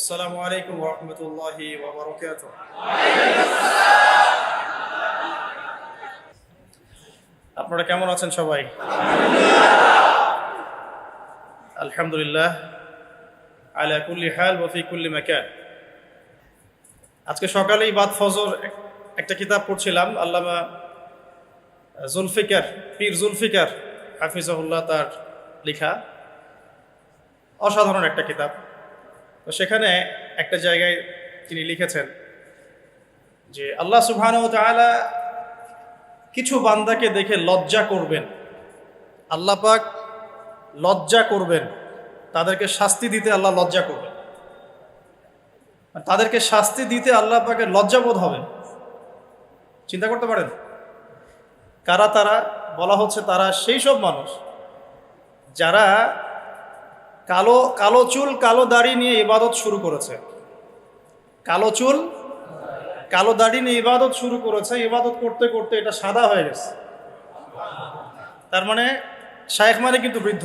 আসসালামু আলাইকুম ওয়া রাহমাতুল্লাহি ওয়া বারাকাতুহু। আপনারা কেমন আছেন সবাই? আলহামদুলিল্লাহ আলা কুল্লি হাল ওয়া ফি কুল্লি মাকান। আজকে সকালেই বাদ ফজর একটা কিতাব পড়ছিলাম, আল্লামা জুলফিকার, পীর জুলফিকার হাফিজাহুল্লাহ তার লেখা অসাধারণ একটা কিতাব। তো সেখানে একটা জায়গায় তিনি লিখেছেন যে আল্লাহ সুবহানাহু ওয়া তাআলা কিছু বান্দাকে দেখে লজ্জা করবেন, আল্লাহ পাক লজ্জা করবেন, তাদেরকে শাস্তি দিতে আল্লাহ লজ্জা করবেন, তাদেরকে শাস্তি দিতে আল্লাহ পাকের লজ্জাবোধ হবে। চিন্তা করতে পারেন কারা তারা? বলা হচ্ছে তারা সেই সব মানুষ যারা কালো কালো চুল কালো দাড়ি নিয়ে ইবাদত শুরু করেছে, কালো চুল কালো দাড়ি নিয়ে ইবাদত শুরু করেছে, ইবাদত করতে করতে এটা সাদা হয়ে গেছে। তার মানে শায়েখ মানে কিন্তু বৃদ্ধ।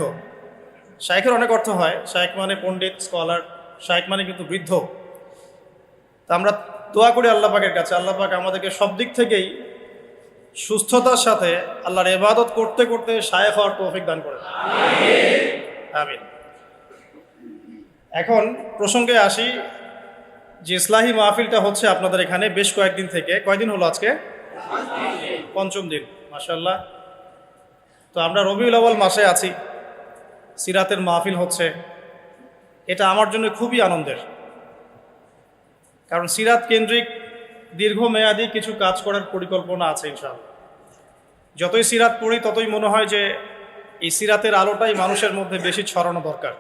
শায়েখের অনেক অর্থ হয়, শায়েখ মানে পণ্ডিত, স্কলার, শায়েখ মানে কিন্তু বৃদ্ধ। তা আমরা দোয়া করি আল্লাহ পাকের কাছে, আল্লাহ পাক আমাদেরকে সব দিক থেকেই সুস্থতার সাথে আল্লাহর ইবাদত করতে করতে শায়েখ হওয়ার তৌফিক দান করেন, আমিন। এখন প্রসঙ্গে আসি যে ইসলাহি মাহফিলটা হচ্ছে আপনাদের এখানে বেশ কয়েকদিন থেকে। কয়দিন হলো আজকে? পঞ্চম দিন, মাশাআল্লাহ। তো আমরা রবিউল আউয়াল মাসে আছি, সিরাতের মাহফিল হচ্ছে। এটা আমার জন্য খুবই আনন্দের, কারণ সিরাত কেন্দ্রিক দীর্ঘমেয়াদী কিছু কাজ করার পরিকল্পনা আছে ইনশাআল্লাহ। যতই সিরাত পড়ি ততই মনে হয় যে এই সিরাতের আলোটাই মানুষের মধ্যে বেশি ছড়ানো দরকার।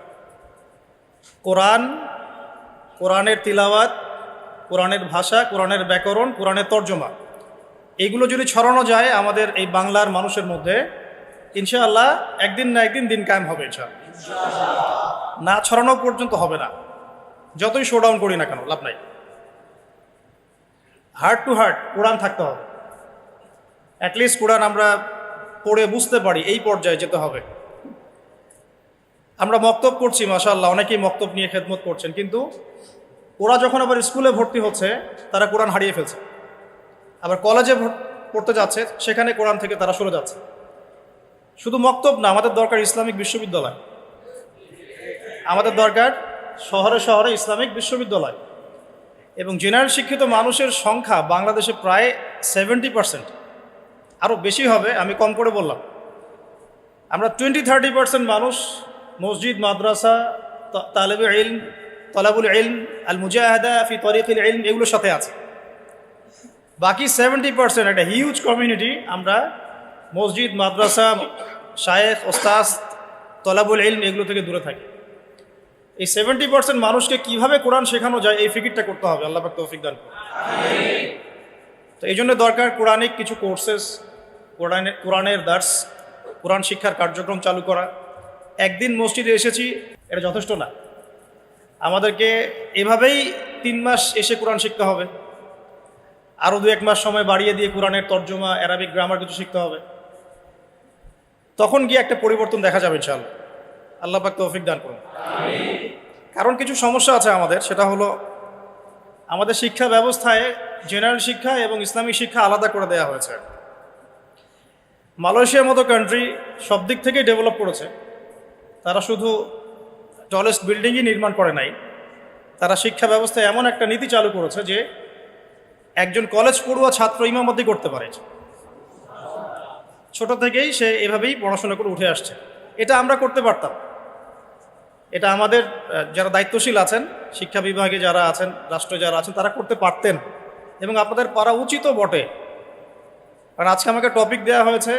কোরআন, কোরআনের তিলাওয়াত, কোরআনের ভাষা, কোরআনের ব্যাকরণ, কোরআনের তর্জমা, এইগুলো যদি ছড়ানো যায় আমাদের এই বাংলার মানুষের মধ্যে, ইনশাআল্লাহ একদিন না একদিন দিন কায়েম হবে ইনশাআল্লাহ। না ছড়ানো পর্যন্ত হবে না, যতই শোডাউন করি না কেন লাভ নাই। হার্ট টু হার্ট কোরআন থাকতে হবে, অ্যাটলিস্ট কোরআন আমরা পড়ে বুঝতে পারি, এই পর্যায়ে যেতে হবে। আমরা মক্তব করছি, মাশাআল্লাহ, অনেকেই মক্তব নিয়ে খেদমত করছেন, কিন্তু ওরা যখন আবার স্কুলে ভর্তি হচ্ছে তারা কোরআন হারিয়ে ফেলছে, আবার কলেজে পড়তে যাচ্ছে সেখানে কোরআন থেকে তারা সরে যাচ্ছে। শুধু মক্তব না, আমাদের দরকার ইসলামিক বিশ্ববিদ্যালয়, আমাদের দরকার শহরে শহরে ইসলামিক বিশ্ববিদ্যালয়। এবং জেনারেল শিক্ষিত মানুষের সংখ্যা বাংলাদেশে প্রায় 70%, আরও বেশি হবে, আমি কম করে বললাম। আমরা 20-30% মানুষ মসজিদ, মাদ্রাসা, তালেবে ইলম, তলাবুল ইলম, আল মুজাহাদা ফি তরিকুল ইলম, এগুলোর সাথে আছে। বাকি 70% একটা হিউজ কমিউনিটি আমরা মসজিদ, মাদ্রাসা, শায়েখ, ওস্তাদ, তলাবুল ইলম এগুলো থেকে দূরে থাকি। এই 70% মানুষকে কিভাবে কোরআন শেখানো যায় এই ফিকিরটা করতে হবে, আল্লাহ পাক তৌফিক দান করুন। তো এই জন্য দরকার কোরআনিক কিছু কোর্সেস, কোরআনের দার্স, কোরআন শিক্ষার কার্যক্রম চালু করা। একদিন মসজিদে এসেছি এটা যথেষ্ট না, আমাদেরকে এভাবেই 3 মাস এসে কোরআন শিখতে হবে, আরও 2-1 মাস সময় বাড়িয়ে দিয়ে কোরআনের তর্জমা, অ্যারাবিক গ্রামার কিছু শিখতে হবে। তখন গিয়ে একটা পরিবর্তন দেখা যাবে ইনশাআল্লাহ, আল্লাহ পাক তৌফিক দান করুন। কারণ কিছু সমস্যা আছে আমাদের, সেটা হলো আমাদের শিক্ষা ব্যবস্থায় জেনারেল শিক্ষা এবং ইসলামিক শিক্ষা আলাদা করে দেওয়া হয়েছে। মালয়েশিয়ার মতো কান্ট্রি সব দিক থেকেই ডেভেলপ করেছে, তারা শুধু টলেস্ট বিল্ডিংই নির্মাণ করে নাই, তারা শিক্ষা ব্যবস্থায় এমন একটা নীতি চালু করেছে যে একজন কলেজ পড়ুয়া ছাত্র ইমামতি করতে পারে, ছোট থেকেই সে এভাবেই পড়াশোনা করে উঠে আসছে। এটা আমরা করতে পারতাম, এটা আমাদের যারা দায়িত্বশীল আছেন, শিক্ষা বিভাগে যারা আছেন, রাষ্ট্রে যারা আছেন, তারা করতে পারতেন এবং আপনাদের পারা উচিতও বটে। কারণ আজকে আমাকে টপিক দেওয়া হয়েছে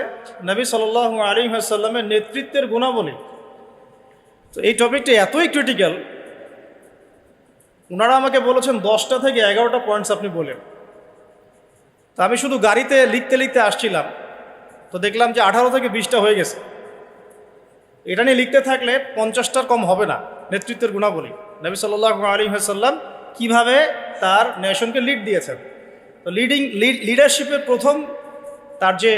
নবী সাল্লাল্লাহু আলাইহি ওয়াসাল্লামের নেতৃত্বের গুণাবলী। তো এই টপিকটা এতই ক্রিটিক্যাল, ওনারা আমাকে বলেছেন 10টা থেকে 11টা পয়েন্টস আপনি বলেন। তো আমি শুধু গাড়িতে লিখতে লিখতে আসছিলাম, তো দেখলাম যে 18 থেকে 20টা হয়ে গেছে। এটা নিয়ে লিখতে থাকলে 50টার কম হবে না। নেতৃত্বের গুণাবলী, নবী সাল্লাল্লাহু আলাইহি ওয়াসাল্লাম কীভাবে তার নেশনকে লিড দিয়েছেন। তো লিডারশিপের প্রথম তার যে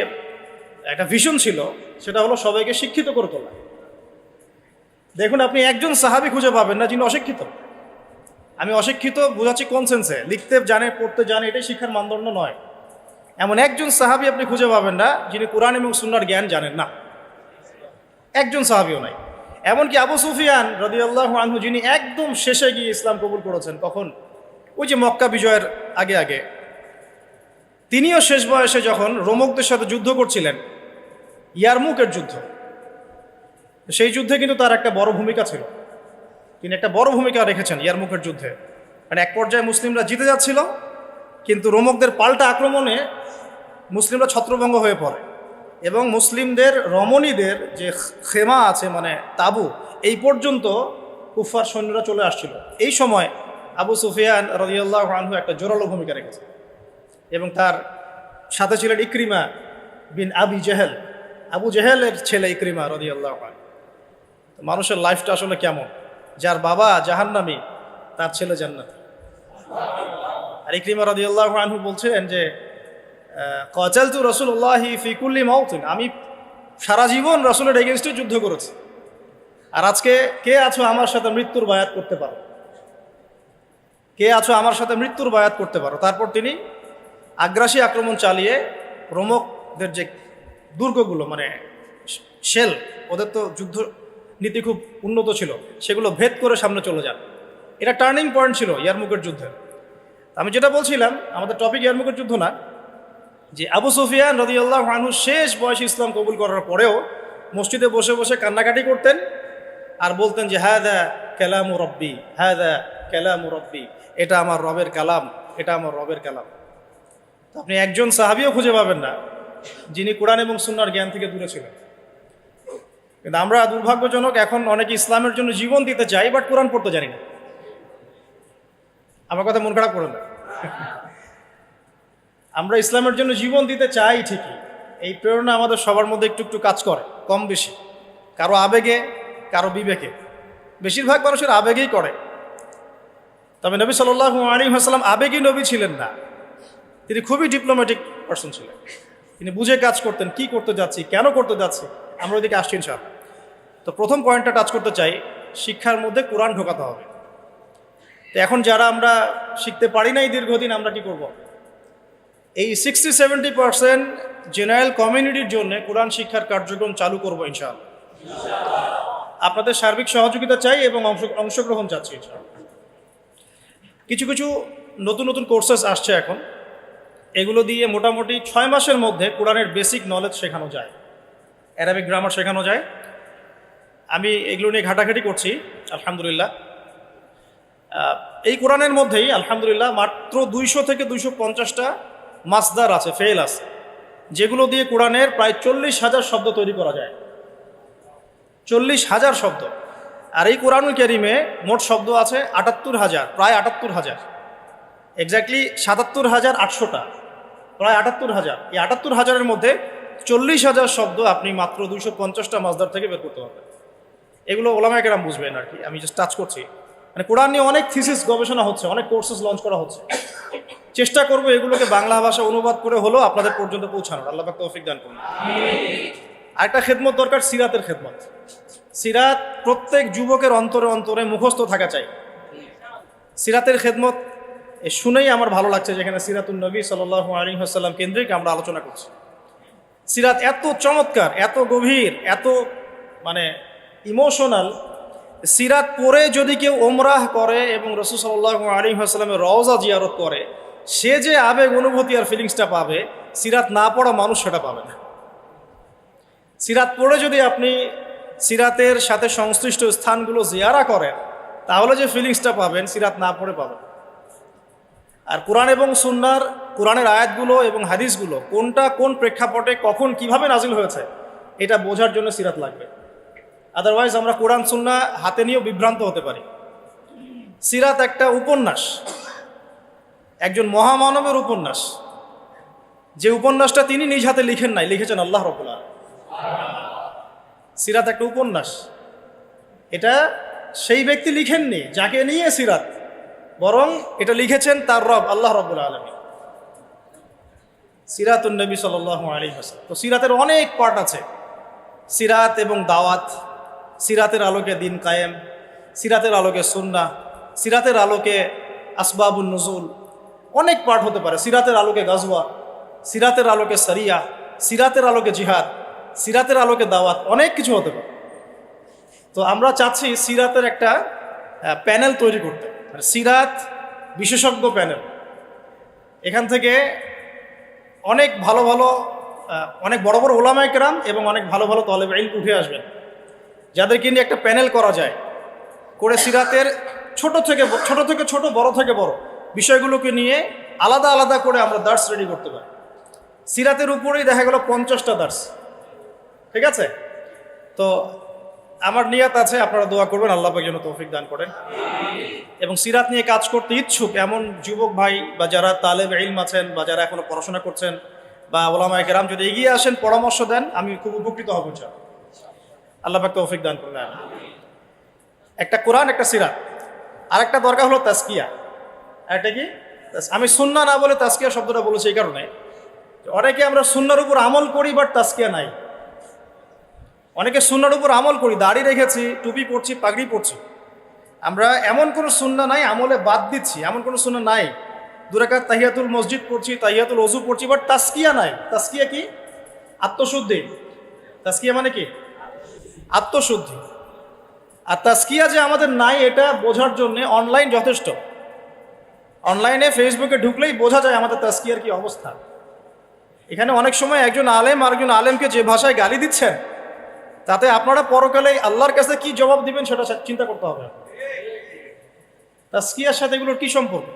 একটা ভিশন ছিল সেটা হলো সবাইকে শিক্ষিত করে তোলা। দেখুন, আপনি একজন সাহাবী খুঁজে পাবেন না যিনি অশিক্ষিত। আমি অশিক্ষিত বোঝাচ্ছি কোন সেন্সে, লিখতে জানে পড়তে জানে এটাই শিক্ষার মানদণ্ড নয়। এমন একজন সাহাবী আপনি খুঁজে পাবেন না যিনি কোরআন এবং সুন্নাহর জ্ঞান জানেন না, একজন সাহাবীও নাই। এমনকি আবু সুফিয়ান রাদিয়াল্লাহু আনহু যিনি একদম শেষে গিয়ে ইসলাম কবুল করেছেন, কখন? ওই যে মক্কা বিজয়ের আগে আগে, তিনিও শেষ বয়সে যখন রোমকদের সাথে যুদ্ধ করছিলেন, ইয়ারমুকের যুদ্ধ, সেই যুদ্ধে কিন্তু তার একটা বড় ভূমিকা ছিল, তিনি একটা বড় ভূমিকা রেখেছেন ইয়ারমুকের যুদ্ধে। মানে এক পর্যায়ে মুসলিমরা জিতে যাচ্ছিল, কিন্তু রোমকদের পাল্টা আক্রমণে মুসলিমরা ছত্রভঙ্গ হয়ে পড়ে এবং মুসলিমদের রমণীদের যে খেমা আছে মানে তাবু, এই পর্যন্ত কুফার সৈন্যরা চলে আসছিল। এই সময় আবু সুফিয়ান রাদিয়াল্লাহু আনহু একটা জোরালো ভূমিকা রেখেছে এবং তার সাথে ছিলেন ইকরিমা বিন আবি জেহেল, আবু জেহেলের ছেলে ইকরিমা রাদিয়াল্লাহু আনহু। মানুষের লাইফটা আসলে কেমন, যার বাবা জাহান্নামী তার ছেলে জান্নাত। আর ইকরিমা রাদিয়াল্লাহু আনহু বলছেন যে কাতালতু রাসূলুল্লাহি ফি কুল্লি মাওতিন, আমি সারা জীবন রাসূলের এগেইনস্টে যুদ্ধ করেছি, আর আজকে কে আছো আমার সাথে মৃত্যুর বায়াত করতে পারো, কে আছো আমার সাথে মৃত্যুর বায়াত করতে পারো। তারপর তিনি আগ্রাসী আক্রমণ চালিয়ে রোমকদের যে দুর্গগুলো মানে শেল, ওদের তো যুদ্ধ নীতি খুব উন্নত ছিল, সেগুলো ভেদ করে সামনে চলে যান। এটা টার্নিং পয়েন্ট ছিল ইয়ারমুকের যুদ্ধে। আমি যেটা বলছিলাম, আমাদের টপিক ইয়ারমুকের যুদ্ধ না, যে আবু সুফিয়ান রাদিয়াল্লাহু আনহু শেষ বয়সে ইসলাম কবুল করার পরেও মসজিদে বসে বসে কান্নাকাটি করতেন আর বলতেন যে হাদা কালামু রব্বি, হাদা কালামু রব্বি, এটা আমার রবের কালাম, এটা আমার রবের কালাম। আপনি একজন সাহাবীও খুঁজে পাবেন না যিনি কোরআন এবং সুন্নাহর জ্ঞান থেকে দূরে ছিলেন। কিন্তু আমরা দুর্ভাগ্যজনক, এখন অনেকে ইসলামের জন্য জীবন দিতে চাই, বাট কোরআন পড়তে জানি না। আমার কথা মন খারাপ করেন না, আমরা ইসলামের জন্য জীবন দিতে চাই ঠিকই, এই প্রেরণা আমাদের সবার মধ্যে একটু একটু কাজ করে, কম বেশি, কারো আবেগে কারো বিবেকে, বেশিরভাগ মানুষের আবেগেই করে। তবে নবী সাল্লাল্লাহু আলাইহি ওয়াসাল্লাম আবেগী নবী ছিলেন না, তিনি খুবই ডিপ্লোম্যাটিক পারসন ছিলেন, তিনি বুঝে কাজ করতেন, কি করতে যাচ্ছি, কেন করতে যাচ্ছি। আমরা ওইদিকে আসছি ইনশাআল্লাহ। তো প্রথম পয়েন্টটা টাচ করতে চাই, শিক্ষার মধ্যে কোরআন ঢোকাতে হবে। তো এখন যারা আমরা শিখতে পারি না এই দীর্ঘদিন, আমরা কি করব? এই 60-70% জেনারেল কমিউনিটির জন্য কোরআন শিক্ষার কার্যক্রম চালু করবো ইনশাআল্লাহ। আপনাদের সার্বিক সহযোগিতা চাই এবং অংশগ্রহণ চাচ্ছি ইনশাআল্লাহ। কিছু কিছু নতুন নতুন কোর্সেস আসছে এখন, এগুলো দিয়ে মোটামুটি 6 মাসের মধ্যে কোরআনের বেসিক নলেজ শেখানো যায়, অ্যারাবিক গ্রামার শেখানো যায়। আমি এগুলো নিয়ে ঘাটাঘাটি করছি আলহামদুলিল্লাহ। এই কোরআনের মধ্যেই আলহামদুলিল্লাহ মাত্র 200 থেকে 250টা মাসদার আছে, ফেল আছে, যেগুলো দিয়ে কোরআনের প্রায় 40,000 শব্দ তৈরি করা যায়, 40,000 শব্দ। আর এই কোরআনুল কারীমে মোট শব্দ আছে 78,000, প্রায় 78,000, এক্স্যাক্টলি 77,800টা, প্রায় 78,000। এই 78,000-এর মধ্যে 40,000 শব্দ আপনি মাত্র 250টা মাসদার থেকে বের করতে পারবেন। এগুলো ওলামায়ে কেরাম বুঝবেন আর কি, আমি জাস্ট টাচ করছি। মানে কোরআন নিয়ে অনেক থিসিস গবেষণা হচ্ছে, অনেক কোর্সেস লঞ্চ করা হচ্ছে। চেষ্টা করব এগুলোকে বাংলা ভাষা অনুবাদ করে হলেও আপনাদের পর্যন্ত পৌঁছানোর, আল্লাহ পাক তৌফিক দান করুন। আরেকটা খেদমত দরকার, সিরাতের খেদমত। সিরাত প্রত্যেক যুবকের অন্তরে অন্তরে মুখস্থ থাকা চাই। সিরাতের খেদমত শুনেই আমার ভালো লাগছে, যেখানে সিরাতুন নবী সাল্লাল্লাহু আলাইহি ওয়াসাল্লাম কেন্দ্রিক আমরা আলোচনা করছি। সিরাত এত চমৎকার, এত গভীর, এত মানে ইমোশনাল। সিরাত পড়ে যদি কেউ ওমরাহ করে এবং রাসূল সাল্লাল্লাহু আলাইহি ওয়াসাল্লামের রওজা জিয়ারত করে, সে যে আবেগ অনুভূতি আর ফিলিংসটা পাবে, সিরাত না পড়া মানুষ সেটা পাবে না। সিরাত পড়ে যদি আপনি সিরাতের সাথে সংশ্লিষ্ট স্থানগুলো জিয়ারা করেন, তাহলে যে ফিলিংসটা পাবেন সিরাত না পড়ে পাবেন। আর কোরআন এবং সুন্নাহর, কোরআনের আয়াতগুলো এবং হাদিসগুলো কোনটা কোন প্রেক্ষাপটে কখন কিভাবে নাজিল হয়েছে, এটা বোঝার জন্য সিরাত লাগবে। আদারওয়াইজ আমরা কোরআন সুন্নাহ হাতে নিয়েও বিভ্রান্ত হতে পারি। সিরাত একটা উপন্যাস, একজন মহামানবের উপন্যাস, যে উপন্যাসটা তিনি নিজ হাতে লিখেন নাই, লিখেছেন আল্লাহ রাব্বুল আলামিন। সিরাত একটা উপন্যাস, এটা সেই ব্যক্তি লিখেননি যাকে নিয়ে সিরাত, বরং এটা লিখেছেন তার রব আল্লাহ রাব্বুল আলামিন। সিরাতুন নবী সাল্লাল্লাহু আলাইহি ওয়াসাল্লাম। তো সিরাতের অনেক পার্ট আছে, সিরাত এবং দাওয়াত, সিরাতের আলোকে দিন কায়েম, সিরাতের আলোকে সুন্নাহ, সিরাতের আলোকে আসবাবুন নুজুল, অনেক পাঠ হতে পারে। সিরাতের আলোকে গাজওয়া, সিরাতের আলোকে সারিয়া, সিরাতের আলোকে জিহাদ, সিরাতের আলোকে দাওয়াত, অনেক কিছু হতে পারে। তো আমরা চাচ্ছি সিরাতের একটা প্যানেল তৈরি করতে, মানে সিরাত বিশেষজ্ঞ প্যানেল। এখান থেকে অনেক ভালো ভালো অনেক বড় বড় ওলামায়ে কেরাম এবং অনেক ভালো ভালো তলেবে ইলম উঠে আসবেন, যাদেরকে নিয়ে একটা প্যানেল করা যায়, করে সিরাতের ছোট থেকে ছোট, বড় থেকে বড় বিষয়গুলোকে নিয়ে আলাদা আলাদা করে আমরা দার্স রেডি করতে পারি। সিরাতের উপরেই দেখা গেল 50টা দার্স, ঠিক আছে? তো আমার নিয়ত আছে, আপনারা দোয়া করবেন আল্লাহ পাক যেন তৌফিক দান করেন। এবং সিরাত নিয়ে কাজ করতে ইচ্ছুক এমন যুবক ভাই বা যারা তালেব ইলম আছেন বা যারা এখনো পড়াশোনা করছেন বা ওলামায়ে কেরাম যদি এগিয়ে আসেন, পরামর্শ দেন, আমি খুব উপকৃত হব ইনশাআল্লাহ। আল্লাহ পাক তৌফিক দান করুন। একটা কোরআন, একটা সিরাত, আর একটা দরকার হলো তাজকিয়া। একটা কি? আমি সুন্নাহ না বলে তাজকিয়া শব্দটা বলেছি এই কারণে, অনেকে আমরা সুন্নাহর উপর আমল করি বাট তাজকিয়া নাই। অনেকে সুন্নাহর উপর আমল করি, দাড়ি রেখেছি, টুপি পরছি, পাগড়ি পরছি, আমরা এমন কোনো সুন্নাহ নাই আমলে বাদ দিচ্ছি, এমন কোনো সুন্নাহ নাই। 2 রাকাত তাহিয়াতুল মসজিদ পড়ছি, তাহিয়াতুল ওযু পড়ছি, বাট তাজকিয়া নাই। তাজকিয়া কি? আত্মশুদ্ধি। তাজকিয়া মানে কি? আত্মশুদ্ধি। আর তাজকিয়া যে আমাদের নাই এটা বোঝার জন্য অনলাইন যথেষ্ট। অনলাইনে ফেসবুকে ঢুকলেই বোঝা যায় আমাদের তাজকিয়ার কি অবস্থা। এখানে অনেক সময় একজন আলেম আরেকজন আলেমকে যে ভাষায় গালি দিচ্ছেন, তাতে আপনারা পরকালে আল্লাহর কাছে কি জবাব দিবেন সেটা চিন্তা করতে হবে। তাজকিয়ার সাথে এগুলোর কি সম্পর্ক?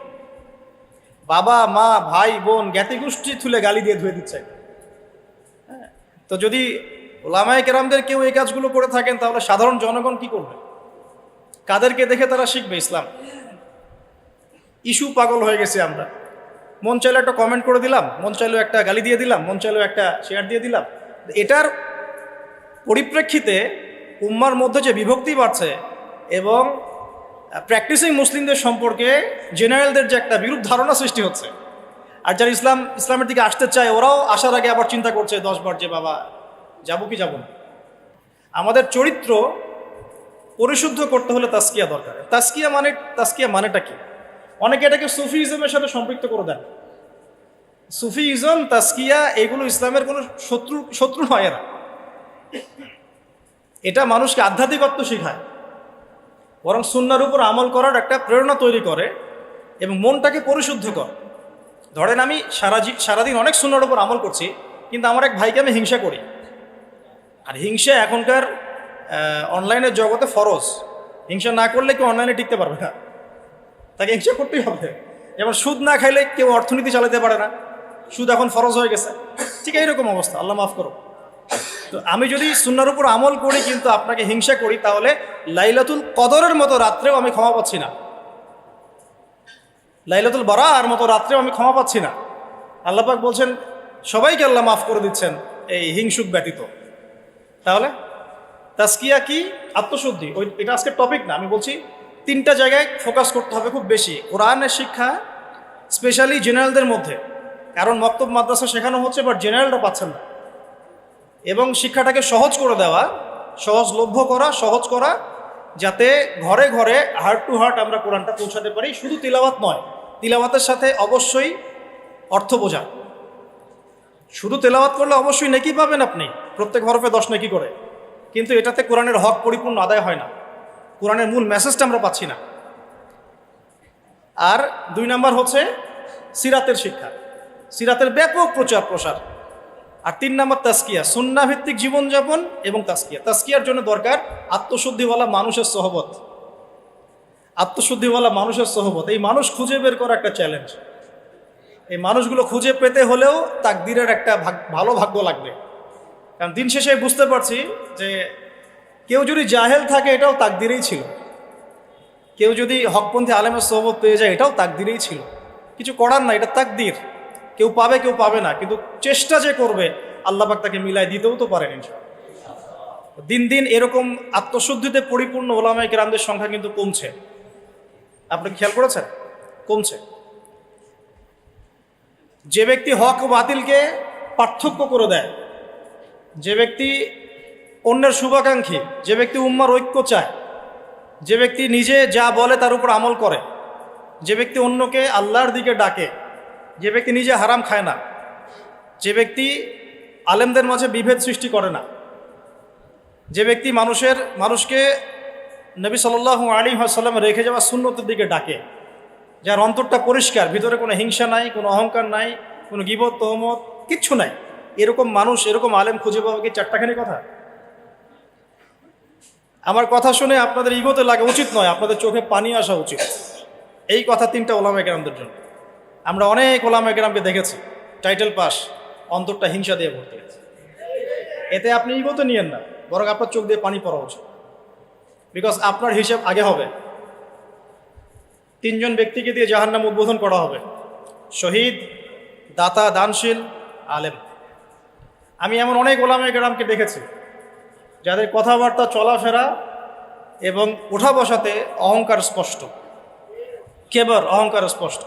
বাবা মা ভাই বোন জ্ঞাতি গোষ্ঠী তুলে গালি দিয়ে ধুয়ে দিচ্ছে। তো যদি ওলামায়ে কেরামদের কেউ এই কাজগুলো করে থাকেন, তাহলে সাধারণ জনগণ কি করবে? কাদেরকে দেখে তারা শিখবে ইসলাম? ইস্যু পাগল হয়ে গেছে আমরা। মন চাইলে একটা কমেন্ট করে দিলাম, মন চাইলেও একটা গালি দিয়ে দিলাম, মন চাইলেও একটা শেয়ার দিয়ে দিলাম। এটার পরিপ্রেক্ষিতে উম্মার মধ্যে যে বিভক্তি বাড়ছে এবং প্র্যাকটিসিং মুসলিমদের সম্পর্কে জেনারেলদের যে একটা বিরূপ ধারণা সৃষ্টি হচ্ছে, আর যারা ইসলামের দিকে আসতে চায় ওরাও আসার আগে আবার চিন্তা করছে 10 বার যে বাবা যাবো কি যাব না। আমাদের চরিত্র পরিশুদ্ধ করতে হলে তাজকিয়া দরকার। তাজকিয়া মানেটা কি? অনেকে এটাকে সুফিইজমের সাথে সম্পৃক্ত করে দেন। সুফিইজম, তাজকিয়া এগুলো ইসলামের কোনো শত্রু নয়। এটা মানুষকে আধ্যাত্মিকত্ব শেখায়, বরং সুন্নাহর উপর আমল করার একটা প্রেরণা তৈরি করে এবং মনটাকে পরিশুদ্ধ করে। ধরেন আমি সারাদিন অনেক সুন্নাহর উপর আমল করছি, কিন্তু আমার এক ভাইকে আমি হিংসা করি। আর হিংসা এখনকার অনলাইনের জগতে ফরজ। হিংসা না করলে কেউ অনলাইনে টিকতে পারবে না, তাকে হিংসা করতেই হবে। যেমন সুদ না খাইলে কেউ অর্থনীতি চালাতে পারে না, সুদ এখন ফরজ হয়ে গেছে। ঠিক এইরকম অবস্থা, আল্লাহ মাফ করো। তো আমি যদি সুন্নাহর উপর আমল করি কিন্তু আপনাকে হিংসা করি, তাহলে লাইলাতুল কদরের মতো রাত্রেও আমি ক্ষমা পাচ্ছি না, লাইলাতুল বারার মতো রাত্রেও আমি ক্ষমা পাচ্ছি না। আল্লাহ পাক বলছেন সবাইকে আল্লাহ মাফ করে দিচ্ছেন এই হিংসুক ব্যতীত। তাহলে তাজকিয়া কি? আত্মশুদ্ধি। এটা আজকের টপিক না, আমি বলছি 3টা জায়গায় ফোকাস করতে হবে খুব বেশি। কোরআনের শিক্ষা স্পেশালি জেনারেলদের মধ্যে, কারণ মক্তব মাদ্রাসা শেখানো হচ্ছে বাট জেনারেলরা পাচ্ছেন না। এবং শিক্ষাটাকে সহজ করে দেওয়া, সহজলভ্য করা, সহজ করা, যাতে ঘরে ঘরে হার্ট টু হার্ট আমরা কোরআনটা পৌঁছাতে পারি। শুধু তিলাওয়াত নয়, তিলাওয়াতের সাথে অবশ্যই অর্থ বোঝা। শুধু তেলাওয়াত করলে অবশ্যই নেকি পাবেন আপনি, প্রত্যেক হরফে 10 নেকি করে, কিন্তু এটাতে কোরআনের হক পরিপূর্ণ আদায় হয় না, কোরআনের মূল মেসেজটা আমরা পাচ্ছি না। আর 2 নাম্বার হচ্ছে সিরাতের শিক্ষা, সিরাতের ব্যাপক প্রচার প্রসার। আর 3 নাম্বার তাজকিয়া, সুন্নাহ ভিত্তিক জীবনযাপন এবং তাজকিয়া। তাজকিয়ার জন্য দরকার আত্মশুদ্ধিওয়ালা মানুষের সোহবত। আত্মশুদ্ধিওয়ালা মানুষের সোহবত, এই মানুষ খুঁজে বের করা একটা চ্যালেঞ্জ। এই মানুষগুলো খুঁজে পেতে হলেও তাকদীরের একটা ভালো ভাগ্য লাগবে। কারণ দিন শেষে বুঝতে পারছি যে কেউ যদি জাহেল থাকে এটাও তাকদীরেই ছিল, কেউ যদি হকপন্থী আলেমের সোহবত পেয়ে যায় এটাও তাকদীরেই ছিল। কিছু করার না, এটা তাকদীর। কেউ পাবে কেউ পাবে না, কিন্তু চেষ্টা যে করবে আল্লাহ পাক তাকে মিলাই দিতেও তো পারেন ইনশাআল্লাহ। দিন দিন এরকম আত্মশুদ্ধিতে পরিপূর্ণ ওলামায়ে কেরামদের সংখ্যা কিন্তু কমছে। আপনি খেয়াল করেছেন? কমছে। যে ব্যক্তি হক ও বাতিলকে পার্থক্য করে দেয়, যে ব্যক্তি অন্যের শুভাকাঙ্ক্ষী, যে ব্যক্তি উম্মার ঐক্য চায়, যে ব্যক্তি নিজে যা বলে তার উপর আমল করে, যে ব্যক্তি অন্যকে আল্লাহর দিকে ডাকে, যে ব্যক্তি নিজে হারাম খায় না, যে ব্যক্তি আলেমদের মাঝে বিভেদ সৃষ্টি করে না, যে ব্যক্তি মানুষকে নবী সাল্লাল্লাহু আলাইহি ওয়াসাল্লাম রেখে যাওয়া সুন্নতের দিকে ডাকে, যার অন্তরটা পরিষ্কার, ভিতরে কোনো হিংসা নাই, কোনো অহংকার নাই, কোনো গীবত তহমত কিচ্ছু নাই, এরকম মানুষ, এরকম আলেম খুঁজে পাওয়া কি চারটাখানি কথা? আমার কথা শুনে আপনাদের ইগোতে লাগা উচিত নয়, আপনাদের চোখে পানি আসা উচিত। এই কথা 3টা ওলামায়ে কেরামদের জন্য। আমরা অনেক ওলামায়ে কেরামকে দেখেছি টাইটেল পাস, অন্তরটা হিংসা দিয়ে ভর্তি গেছে। এতে আপনি ইগোতে নিয়েন না, বরং আপনার চোখ দিয়ে পানি পড়া উচিত। বিকজ আপনার হিসেব আগে হবে। 3 জন ব্যক্তিকে দিয়ে জাহান্নাম উদ্বোধন করা হবে: শহীদ, দাতা, দানশীল, আলেম। আমি এমন অনেক ওলামায়ে কেরামকে দেখেছি যাদের কথাবার্তা, চলাফেরা এবং ওঠা বসাতে অহংকার স্পষ্ট, কেবর, অহংকার স্পষ্ট।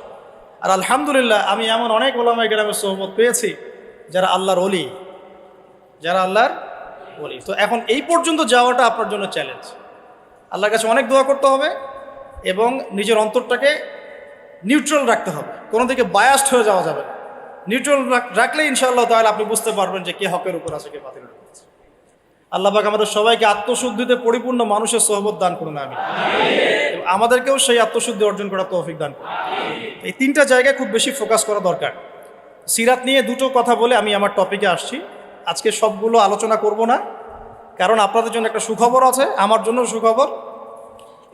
আর আলহামদুলিল্লাহ আমি এমন অনেক ওলামায়ে কেরামের সোহবত পেয়েছি যারা আল্লাহর ওলি, যারা আল্লাহর ওলি। তো এখন এই পর্যন্ত যাওয়াটা আপনার জন্য চ্যালেঞ্জ। আল্লাহর কাছে অনেক দোয়া করতে হবে এবং নিজের অন্তরটাকে নিউট্রাল রাখতে হবে, কোনো দিকে বায়াসড হয়ে যাওয়া যাবে না। নিউট্রাল রাখলে ইনশাআল্লাহ তাহলে আপনি বুঝতে পারবেন যে কে হকের উপর আছে, কে বাতিলের উপর আছে। আল্লাহ পাক আমাদের সবাইকে আত্মশুদ্ধিতে পরিপূর্ণ মানুষের সোহবত দান করুন, আমিন। আমাদেরকেও সেই আত্মশুদ্ধি অর্জন করার তৌফিক দান করুন। এই 3টা জায়গায় খুব বেশি ফোকাস করা দরকার। সিরাত নিয়ে 2টো কথা বলে আমি আমার টপিকে আসছি। আজকে সবগুলো আলোচনা করব না, কারণ আপনাদের জন্য একটা সুখবর আছে, আমার জন্য সুখবর।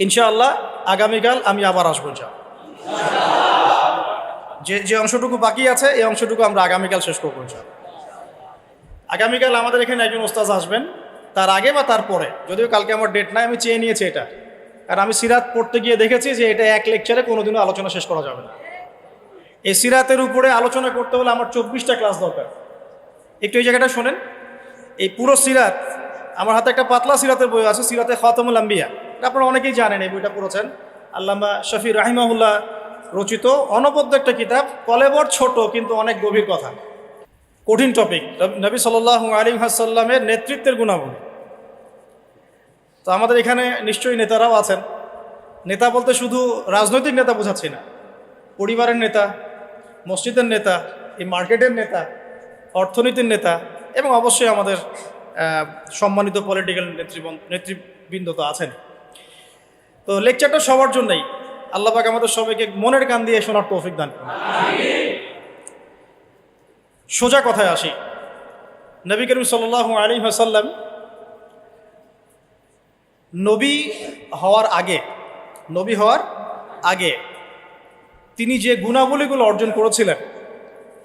ইনশাআল্লাহ আগামীকাল আমি আবার আসবো। যে অংশটুকু বাকি আছে এই অংশটুকু আমরা আগামীকাল শেষ করবো ইনশাআল্লাহ। আগামীকাল আমাদের এখানে একজন ওস্তাদ আসবেন, তার আগে বা তারপরে, যদিও কালকে আমার ডেট নাই, আমি চেয়ে নিয়েছি এটা, কারণ আমি সিরাত পড়তে গিয়ে দেখেছি যে এটা এক লেকচারে কোনোদিনও আলোচনা শেষ করা যাবে না। এই সিরাতের উপরে আলোচনা করতে হলে আমার 24টা ক্লাস দরকার। একটু এই জায়গাটা শোনেন। এই পুরো সিরাত, আমার হাতে একটা পাতলা সিরাতের বই আছে, সিরাতে খাতামুল আম্বিয়া, আপনারা অনেকেই জানেন, এই বইটা পড়েছেন। আল্লামা শফি রাহিমাহুল্লাহ রচিত অনবদ্য একটা কিতাব, কলেবর ছোট কিন্তু অনেক গভীর কথা, কঠিন টপিক, নবী সাল্লাল্লাহু আলাইহি ওয়াসাল্লামের নেতৃত্বের গুণাবলী। তো আমাদের এখানে নিশ্চয়ই নেতারাও আছেন। নেতা বলতে শুধু রাজনৈতিক নেতা বোঝাচ্ছি না, পরিবারের নেতা, মসজিদের নেতা, এই মার্কেটের নেতা, অর্থনীতির নেতা এবং অবশ্যই আমাদের সম্মানিত পলিটিক্যাল নেতৃবৃন্দ তো আছেন। তো লেকচারটা সবার জন্যই। আল্লাহ পাক আমাদের সবাইকে মনের কান দিয়ে শোনার তৌফিক দান করুন। সোজা কথায় আসি। নবী করিম সাল্লাল্লাহু আলাইহি ওয়াসাল্লাম নবী হওয়ার আগে তিনি যে গুণাবলীগুলো অর্জন করেছিলেন,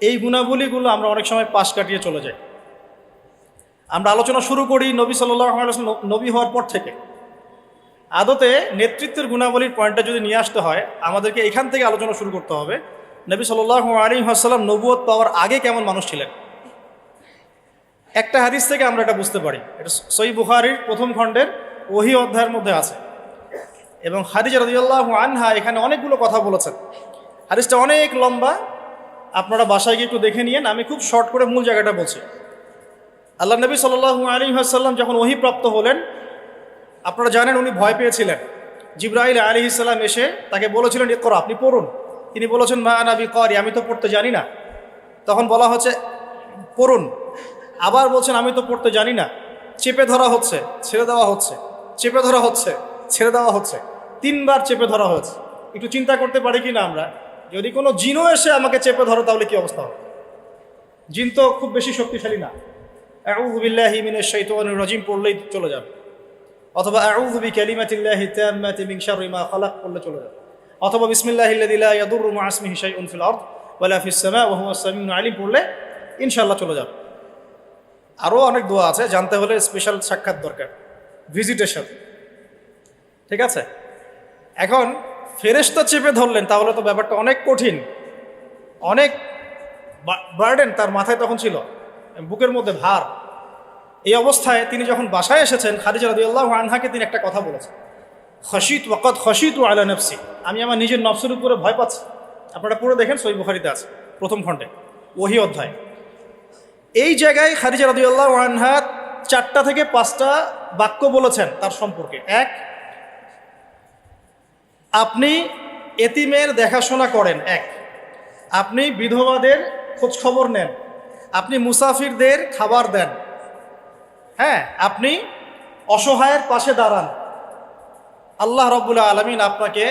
এই গুণাবলীগুলো আমরা অনেক সময় পাশ কাটিয়ে চলে যাই। আমরা আলোচনা শুরু করি নবী সাল্লাল্লাহু আলাইহি ওয়াসাল্লাম নবী হওয়ার পর থেকে। আদতে নেতৃত্বের গুণাবলীর পয়েন্টটা যদি নিয়ে আসতে হয়, আমাদেরকে এখান থেকে আলোচনা শুরু করতে হবে। নবী সাল্লাল্লাহু আলাইহি ওয়াসাল্লাম নবুয়ত পাওয়ার আগে কেমন মানুষ ছিলেন। একটা হাদিস থেকে আমরা এটা বুঝতে পারি। এটা সহিহ বুখারীর 1ম খণ্ডের ওহী অধ্যায়ের মধ্যে আছে এবং খাদিজা রাদিয়াল্লাহু আনহা এখানে অনেকগুলো কথা বলেছেন। হাদিসটা অনেক লম্বা, আপনারা বাসায় গিয়ে একটু দেখে নিয়েন। আমি খুব শর্ট করে মূল জায়গাটা বলছি। আল্লাহ নবী সাল্লাল্লাহু আলাইহি ওয়াসাল্লাম যখন ওহী প্রাপ্ত হলেন, আপনারা জানেন উনি ভয় পেয়েছিলেন। জিবরাইল আলাইহিস সালাম এসে তাকে বলেছিলেন, ইকরা, আপনি পড়ুন। তিনি বলেছেন, মা আনা বিকারি, আমি তো পড়তে জানি না। তখন বলা হচ্ছে পড়ুন। আবার বলছেন, আমি তো পড়তে জানি না। চেপে ধরা হচ্ছে, ছেড়ে দেওয়া হচ্ছে, চেপে ধরা হচ্ছে, ছেড়ে দেওয়া হচ্ছে। 3বার চেপে ধরা হয়েছে। একটু চিন্তা করতে পারি কি না আমরা, যদি কোনো জিনও এসে আমাকে চেপে ধরো তাহলে কি অবস্থা হবে? জিন তো খুব বেশি শক্তিশালী না। আউযু বিল্লাহি মিনাশ শাইতানির রাজিম পড়লেই চলে যাবে, অথবা আউযু বিকালিমাতিল্লাহি তাম্মাতি মিন শাররি মা খালাক পড়লে চলে যাবে, অথবা বিসমিল্লাহিল্লাযী লা ইয়াদুররু মা ইসমিহি শাইউন ফিল আরদ ওয়ালা ফিস সামা ওয়া হুয়াস সামিউল আলিম পড়লে ইনশাআল্লাহ চলে যাবে। আরও অনেক দোয়া আছে, জানতে হলে স্পেশাল সাক্ষাৎ দরকার, ভিজিটেশন। ঠিক আছে? এখন ফেরেশতা চেপে ধরলেন, তাহলে তো ব্যাপারটা অনেক কঠিন, অনেক বার্ডেন তার মাথায় তখন ছিল, বুকের মধ্যে ভার। এই অবস্থায় তিনি যখন বাসায় এসেছেন, খাদিজা রাদিয়াল্লাহু আনহাকে তিনি একটা কথা বলেছেন, খশিতু আলা নাফসি, আমি আমার নিজের নফসের উপরে ভয় পাচ্ছি। আপনারা পুরো দেখেন, সহিহ বুখারীতে আছে 1ম খণ্ডে ওহী অধ্যায়। এই জায়গায় খাদিজা রাদিয়াল্লাহু আনহা 4টা থেকে 5টা বাক্য বলেছেন তার সম্পর্কে। 1, আপনি এতিমের দেখাশোনা করেন, এক। আপনি বিধবাদের খোঁজ খবর নেন, আপনি মুসাফিরদের খাবার দেন, হ্যাঁ, আপনি অসহায়ের পাশে দাঁড়ান, আল্লাহ রাব্বুল আলামিন আপনাকে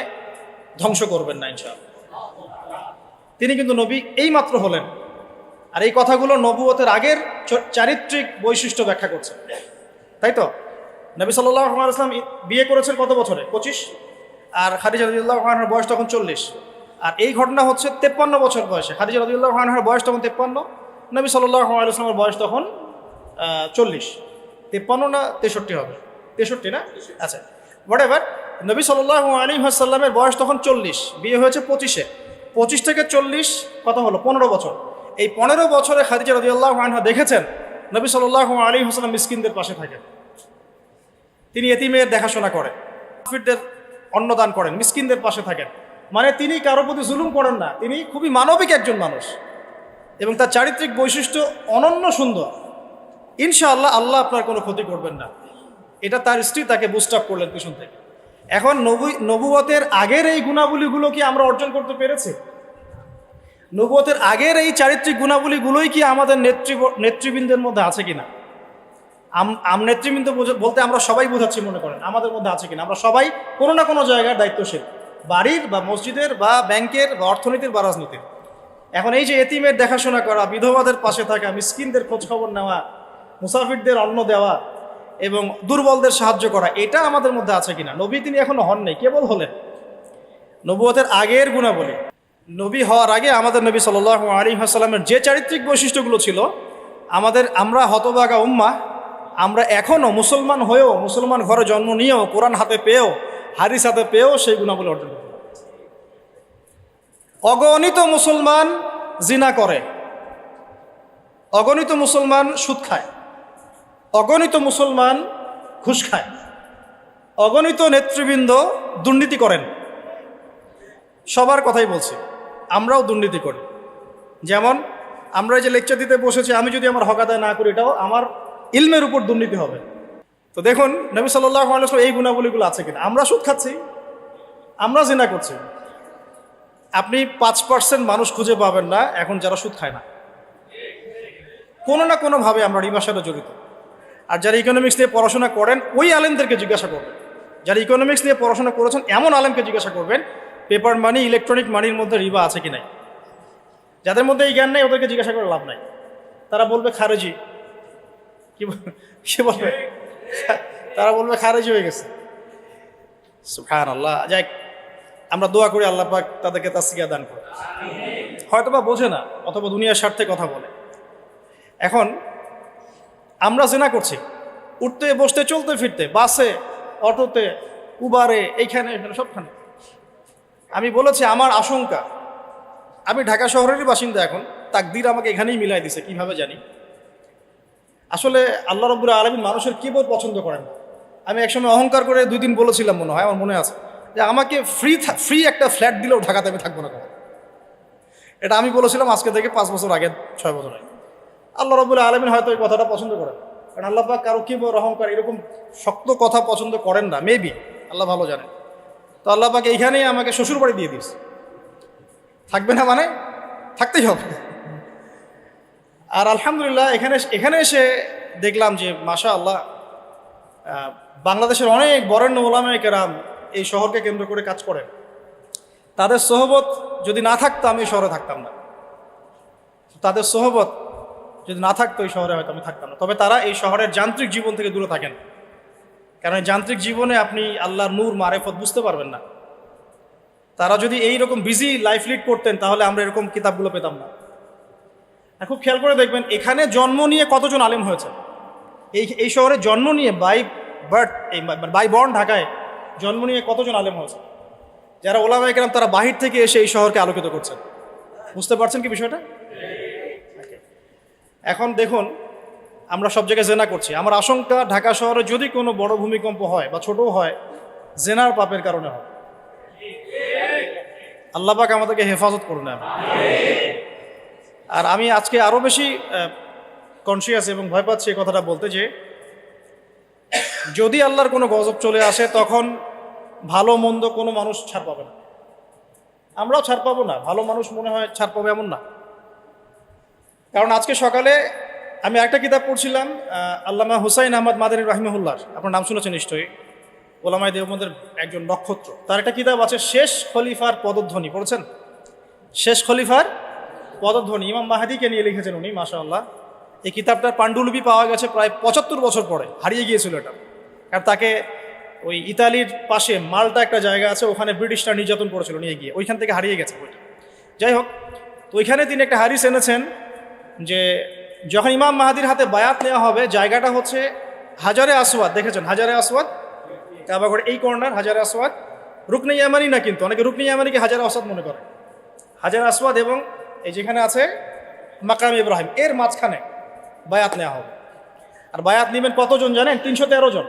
ধ্বংস করবেন না ইনশাআল্লাহ। তিনি কিন্তু নবী এই মাত্র হলেন, আর এই কথাগুলো নবুয়তের আগের চারিত্রিক বৈশিষ্ট্য ব্যাখ্যা করছে, তাই তো? নবী সাল্লাল্লাহু আলাইহি ওয়াসাল্লাম বিয়ে করেছেন কত বছরে? 25। আর খাদিজা রাদিয়াল্লাহু আনহার বয়স তখন 40। আর এই ঘটনা হচ্ছে 53 বছর বয়সে। খাদিজা রাদিয়াল্লাহু আনহার বয়স তখন 53, নবী সাল্লাল্লাহু আলাইহি ওয়াসাল্লামের বয়স তখন 40। 53 না 63 হবে? 63 না? আচ্ছা, হোয়াট এভার। নবী সাল্লাল্লাহু আলাইহি ওয়াসাল্লামের বয়স তখন 40, বিয়ে হয়েছে 25-এ। 25 থেকে 40 কত হলো? 15 বছর। এই 15 বছরে খাদিজা রাদিয়াল্লাহু আনহা দেখেছেন নবী সাল্লাল্লাহু আলাইহি ওয়াসাল্লাম মিসকিনদের পাশে থাকেন, তিনি এতিমের দেখাশোনা করেন, মুসাফিরদের অন্নদান করেন, মিসকিনদের পাশে থাকেন। মানে তিনি কারো প্রতি জুলুম করেন না, তিনি খুবই মানবিক একজন মানুষ এবং তার চারিত্রিক বৈশিষ্ট্য অনন্য সুন্দর। ইনশাআল্লাহ আল্লাহ আপনার কোনো ক্ষতি করবেন না। এটা তার স্ত্রী তাকে বুস্ট আপ করলেন পিছন থেকে। এখন নবুয়তের আগের এই গুণাবলীগুলো কি আমরা অর্জন করতে পেরেছি? নবুয়তের আগের এই চারিত্রিক গুণাবলীগুলোই কি আমাদের নেতৃবৃন্দের মধ্যে আছে কিনা? নেতৃবৃন্দ বলতে আমরা সবাই বোঝাচ্ছি মনে করেন, আমাদের মধ্যে আছে কিনা? আমরা সবাই কোনো না কোনো জায়গায় দায়িত্বশীল, বাড়ির বা মসজিদের বা ব্যাংকের বা অর্থনীতির বা রাজনীতির। এখন এই যে এতিমের দেখাশোনা করা, বিধবাদের পাশে থাকা, মিসকিনদের খোঁজখবর নেওয়া, মুসাফিরদের অন্ন দেওয়া এবং দুর্বলদের সাহায্য করা, এটা আমাদের মধ্যে আছে কিনা? নবী তিনি এখনো হন নাই, কেবল হলেন। নবুয়তের আগের গুণাবলী, নবী হওয়ার আগে আমাদের নবী সাল্লাল্লাহু আলাইহি ওয়াসাল্লামের যে চারিত্রিক বৈশিষ্ট্যগুলো ছিল, আমরা হতভাগা উম্মাহ, আমরা এখনও মুসলমান হয়েও, মুসলমান ঘরে জন্ম নিয়েও, কোরআন হাতে পেয়েও, হাদিস হাতে পেয়েও সেই গুণাবলী অর্জন করতে পারি। অগণিত মুসলমান জিনা করে, অগণিত মুসলমান সুদ খায়, অগণিত মুসলমান ঘুষ খায়, অগণিত নেতৃবৃন্দ দুর্নীতি করেন। সবার কথাই বলছি, আমরাও দুর্নীতি করি। যেমন আমরা যে লেকচার দিতে বসেছি, আমি যদি আমার হক আদায় না করি, এটাও আমার ইলমের উপর দুর্নীতি হবে। তো দেখুন নবী সাল্লাল্লাহু আলাইহি ওয়াসাল্লাম এই গুণাবলীগুলো আছে কিনা? আমরা সুদ খাচ্ছি, আমরা জিনা করছি। আপনি 5% মানুষ খুঁজে পাবেন না এখন যারা সুদ খায় না। কোনো না কোনোভাবে আমরা রিবার সাথে জড়িত। আর যারা ইকোনমিক্স নিয়ে পড়াশোনা করেন, ওই আলেমদেরকে জিজ্ঞাসা করবেন। যারা ইকোনমিক্স নিয়ে পড়াশোনা করেছেন এমন আলেমকে জিজ্ঞাসা করবেন পেপার মানি, ইলেকট্রনিক মানির মধ্যে রিবা আছে কি নাই। যাদের মধ্যে এই জ্ঞান নেই ওদেরকে জিজ্ঞাসা করে লাভ নাই, তারা বলবে খারেজি। কি বলবে? তারা বলবে খারেজি হয়ে গেছে। সুবহানাল্লাহ। যাই, আমরা দোয়া করি আল্লাহ পাক তাদেরকে তাসকিয়া দান করে। হয়তোবা বোঝে না, অথবা দুনিয়ার স্বার্থে কথা বলে। এখন আমরা জিনা করছি, উঠতে বসতে, চলতে ফিরতে, বাসে, অটোতে, উবারে, এইখানে সবখানে। আমি বলেছি আমার আশঙ্কা, আমি ঢাকা শহরেরই বাসিন্দা, এখন তাকদীর আমাকে এখানেই মিলাই দিছে, কিভাবে জানি। আসলে আল্লাহ রাব্বুল আলামিন মানুষের কিবোধ পছন্দ করেন না। আমি একসময় অহংকার করে 2 দিন বলেছিলাম, মনে হয় আমার মনে আছে, যে আমাকে ফ্রি একটা ফ্ল্যাট দিলেও ঢাকাতে আমি থাকবো না কখনো। এটা আমি বলেছিলাম আজকে থেকে 5 বছর আগে, 6 বছর আগে। আল্লাহ রাব্বুল আলামিন হয়তো এই কথাটা পছন্দ করেন, কারণ আল্লাহ পাক কারো কিবোধ, অহংকার, এরকম শক্ত কথা পছন্দ করেন না, মেবি, আল্লাহ ভালো জানেন। তো আল্লাহ পাক এইখানেই আমাকে শ্বশুর বাড়ি দিয়ে দিস, থাকবে না মানে থাকতেই হবে। আর আলহামদুলিল্লাহ এখানে এসে দেখলাম যে মাশাআল্লাহ বাংলাদেশের অনেক বরেণ্য উলামায়ে কেরাম এই শহরকে কেন্দ্র করে কাজ করেন। তাদের সোহবত যদি না থাকতো আমি এই শহরে থাকতাম না, তাদের সোহবত যদি না থাকতো এই শহরে হয়তো আমি থাকতাম না। তবে তারা এই শহরের যান্ত্রিক জীবন থেকে দূরে থাকেন, কারণ যান্ত্রিক জীবনে আপনি আল্লাহর নূর, মারেফত বুঝতে পারবেন না। তারা যদি এইরকম বিজি লাইফ লিড করতেন তাহলে আমরা এরকম কিতাবগুলো পেতাম না। খুব খেয়াল করে দেখবেন এখানে জন্ম নিয়ে কতজন আলেম হয়েছে। এই শহরে জন্ম নিয়ে বাই বর্ন ঢাকায় জন্ম নিয়ে কতজন আলেম হয়েছে, যারা ওলামায়ে কেরাম তারা বাহির থেকে এসে এই শহরকে আলোকিত করছেন। বুঝতে পারছেন কি বিষয়টা? এখন দেখুন আমরা সব জায়গায় জেনা করছি। আমার আশঙ্কা ঢাকা শহরে যদি কোনো বড় ভূমিকম্প হয় বা ছোটও হয়, জেনার পাপের কারণে হয়। আল্লাহ পাক আমাদেরকে হেফাজত করুন। আর আমি আজকে আরও বেশি কনসিয়াস এবং ভয় পাচ্ছি এই কথাটা বলতে, যে যদি আল্লাহর কোনো গজব চলে আসে তখন ভালো মন্দ কোনো মানুষ ছাড় পাবে না, আমরাও ছাড় পাবো না, ভালো মানুষ মনে হয় ছাড় পাবে এমন না। কারণ আজকে সকালে আমি একটা কিতাব পড়ছিলাম, আল্লামা হুসাইন আহমদ মাদানী রাহিমাহুল্লাহ, আপনার নাম শুনেছেন নিশ্চয়ই, ওলামায়ে দেওবন্দের একজন নক্ষত্র। তার একটা কিতাব আছে শেষ খলিফার পদধ্বনি, পড়েছেন? শেষ খলিফার পদধ্বনি, ইমাম মাহাদিকে নিয়ে লিখেছেন উনি, মাশাআল্লাহ। এই কিতাবটার পাণ্ডুলিপি পাওয়া গেছে প্রায় 75 বছর পরে, হারিয়ে গিয়েছিল এটা। কারণ তাকে ওই ইতালির পাশে মাল্টা একটা জায়গা আছে, ওখানে ব্রিটিশরা নির্যাতন করেছিল, নিয়ে গিয়ে ওইখান থেকে হারিয়ে গেছে বইটা। যাই হোক, তো ওইখানে তিনি একটা হাদিস এনেছেন যে যখন ইমাম মাহাদির হাতে বায়াত নেওয়া হবে, জায়গাটা হচ্ছে হাজারে আসওয়াদ, দেখেছেন হাজারে আসওয়াদ, কাবাগড় এই কর্নার হাজারে আসওয়াদ, রুকনে ইয়ামানি না, কিন্তু অনেকে রুকনে ইয়ামানিকে হাজারে আসওয়াদ মনে করে। হাজারে আসওয়াদ এবং এই যেখানে আছে মাকাম ইব্রাহিম, এর মাঝখানে বায়াত নেওয়া হবে। আর বায়াত নেবেন কতজন জানেন? 313 জন।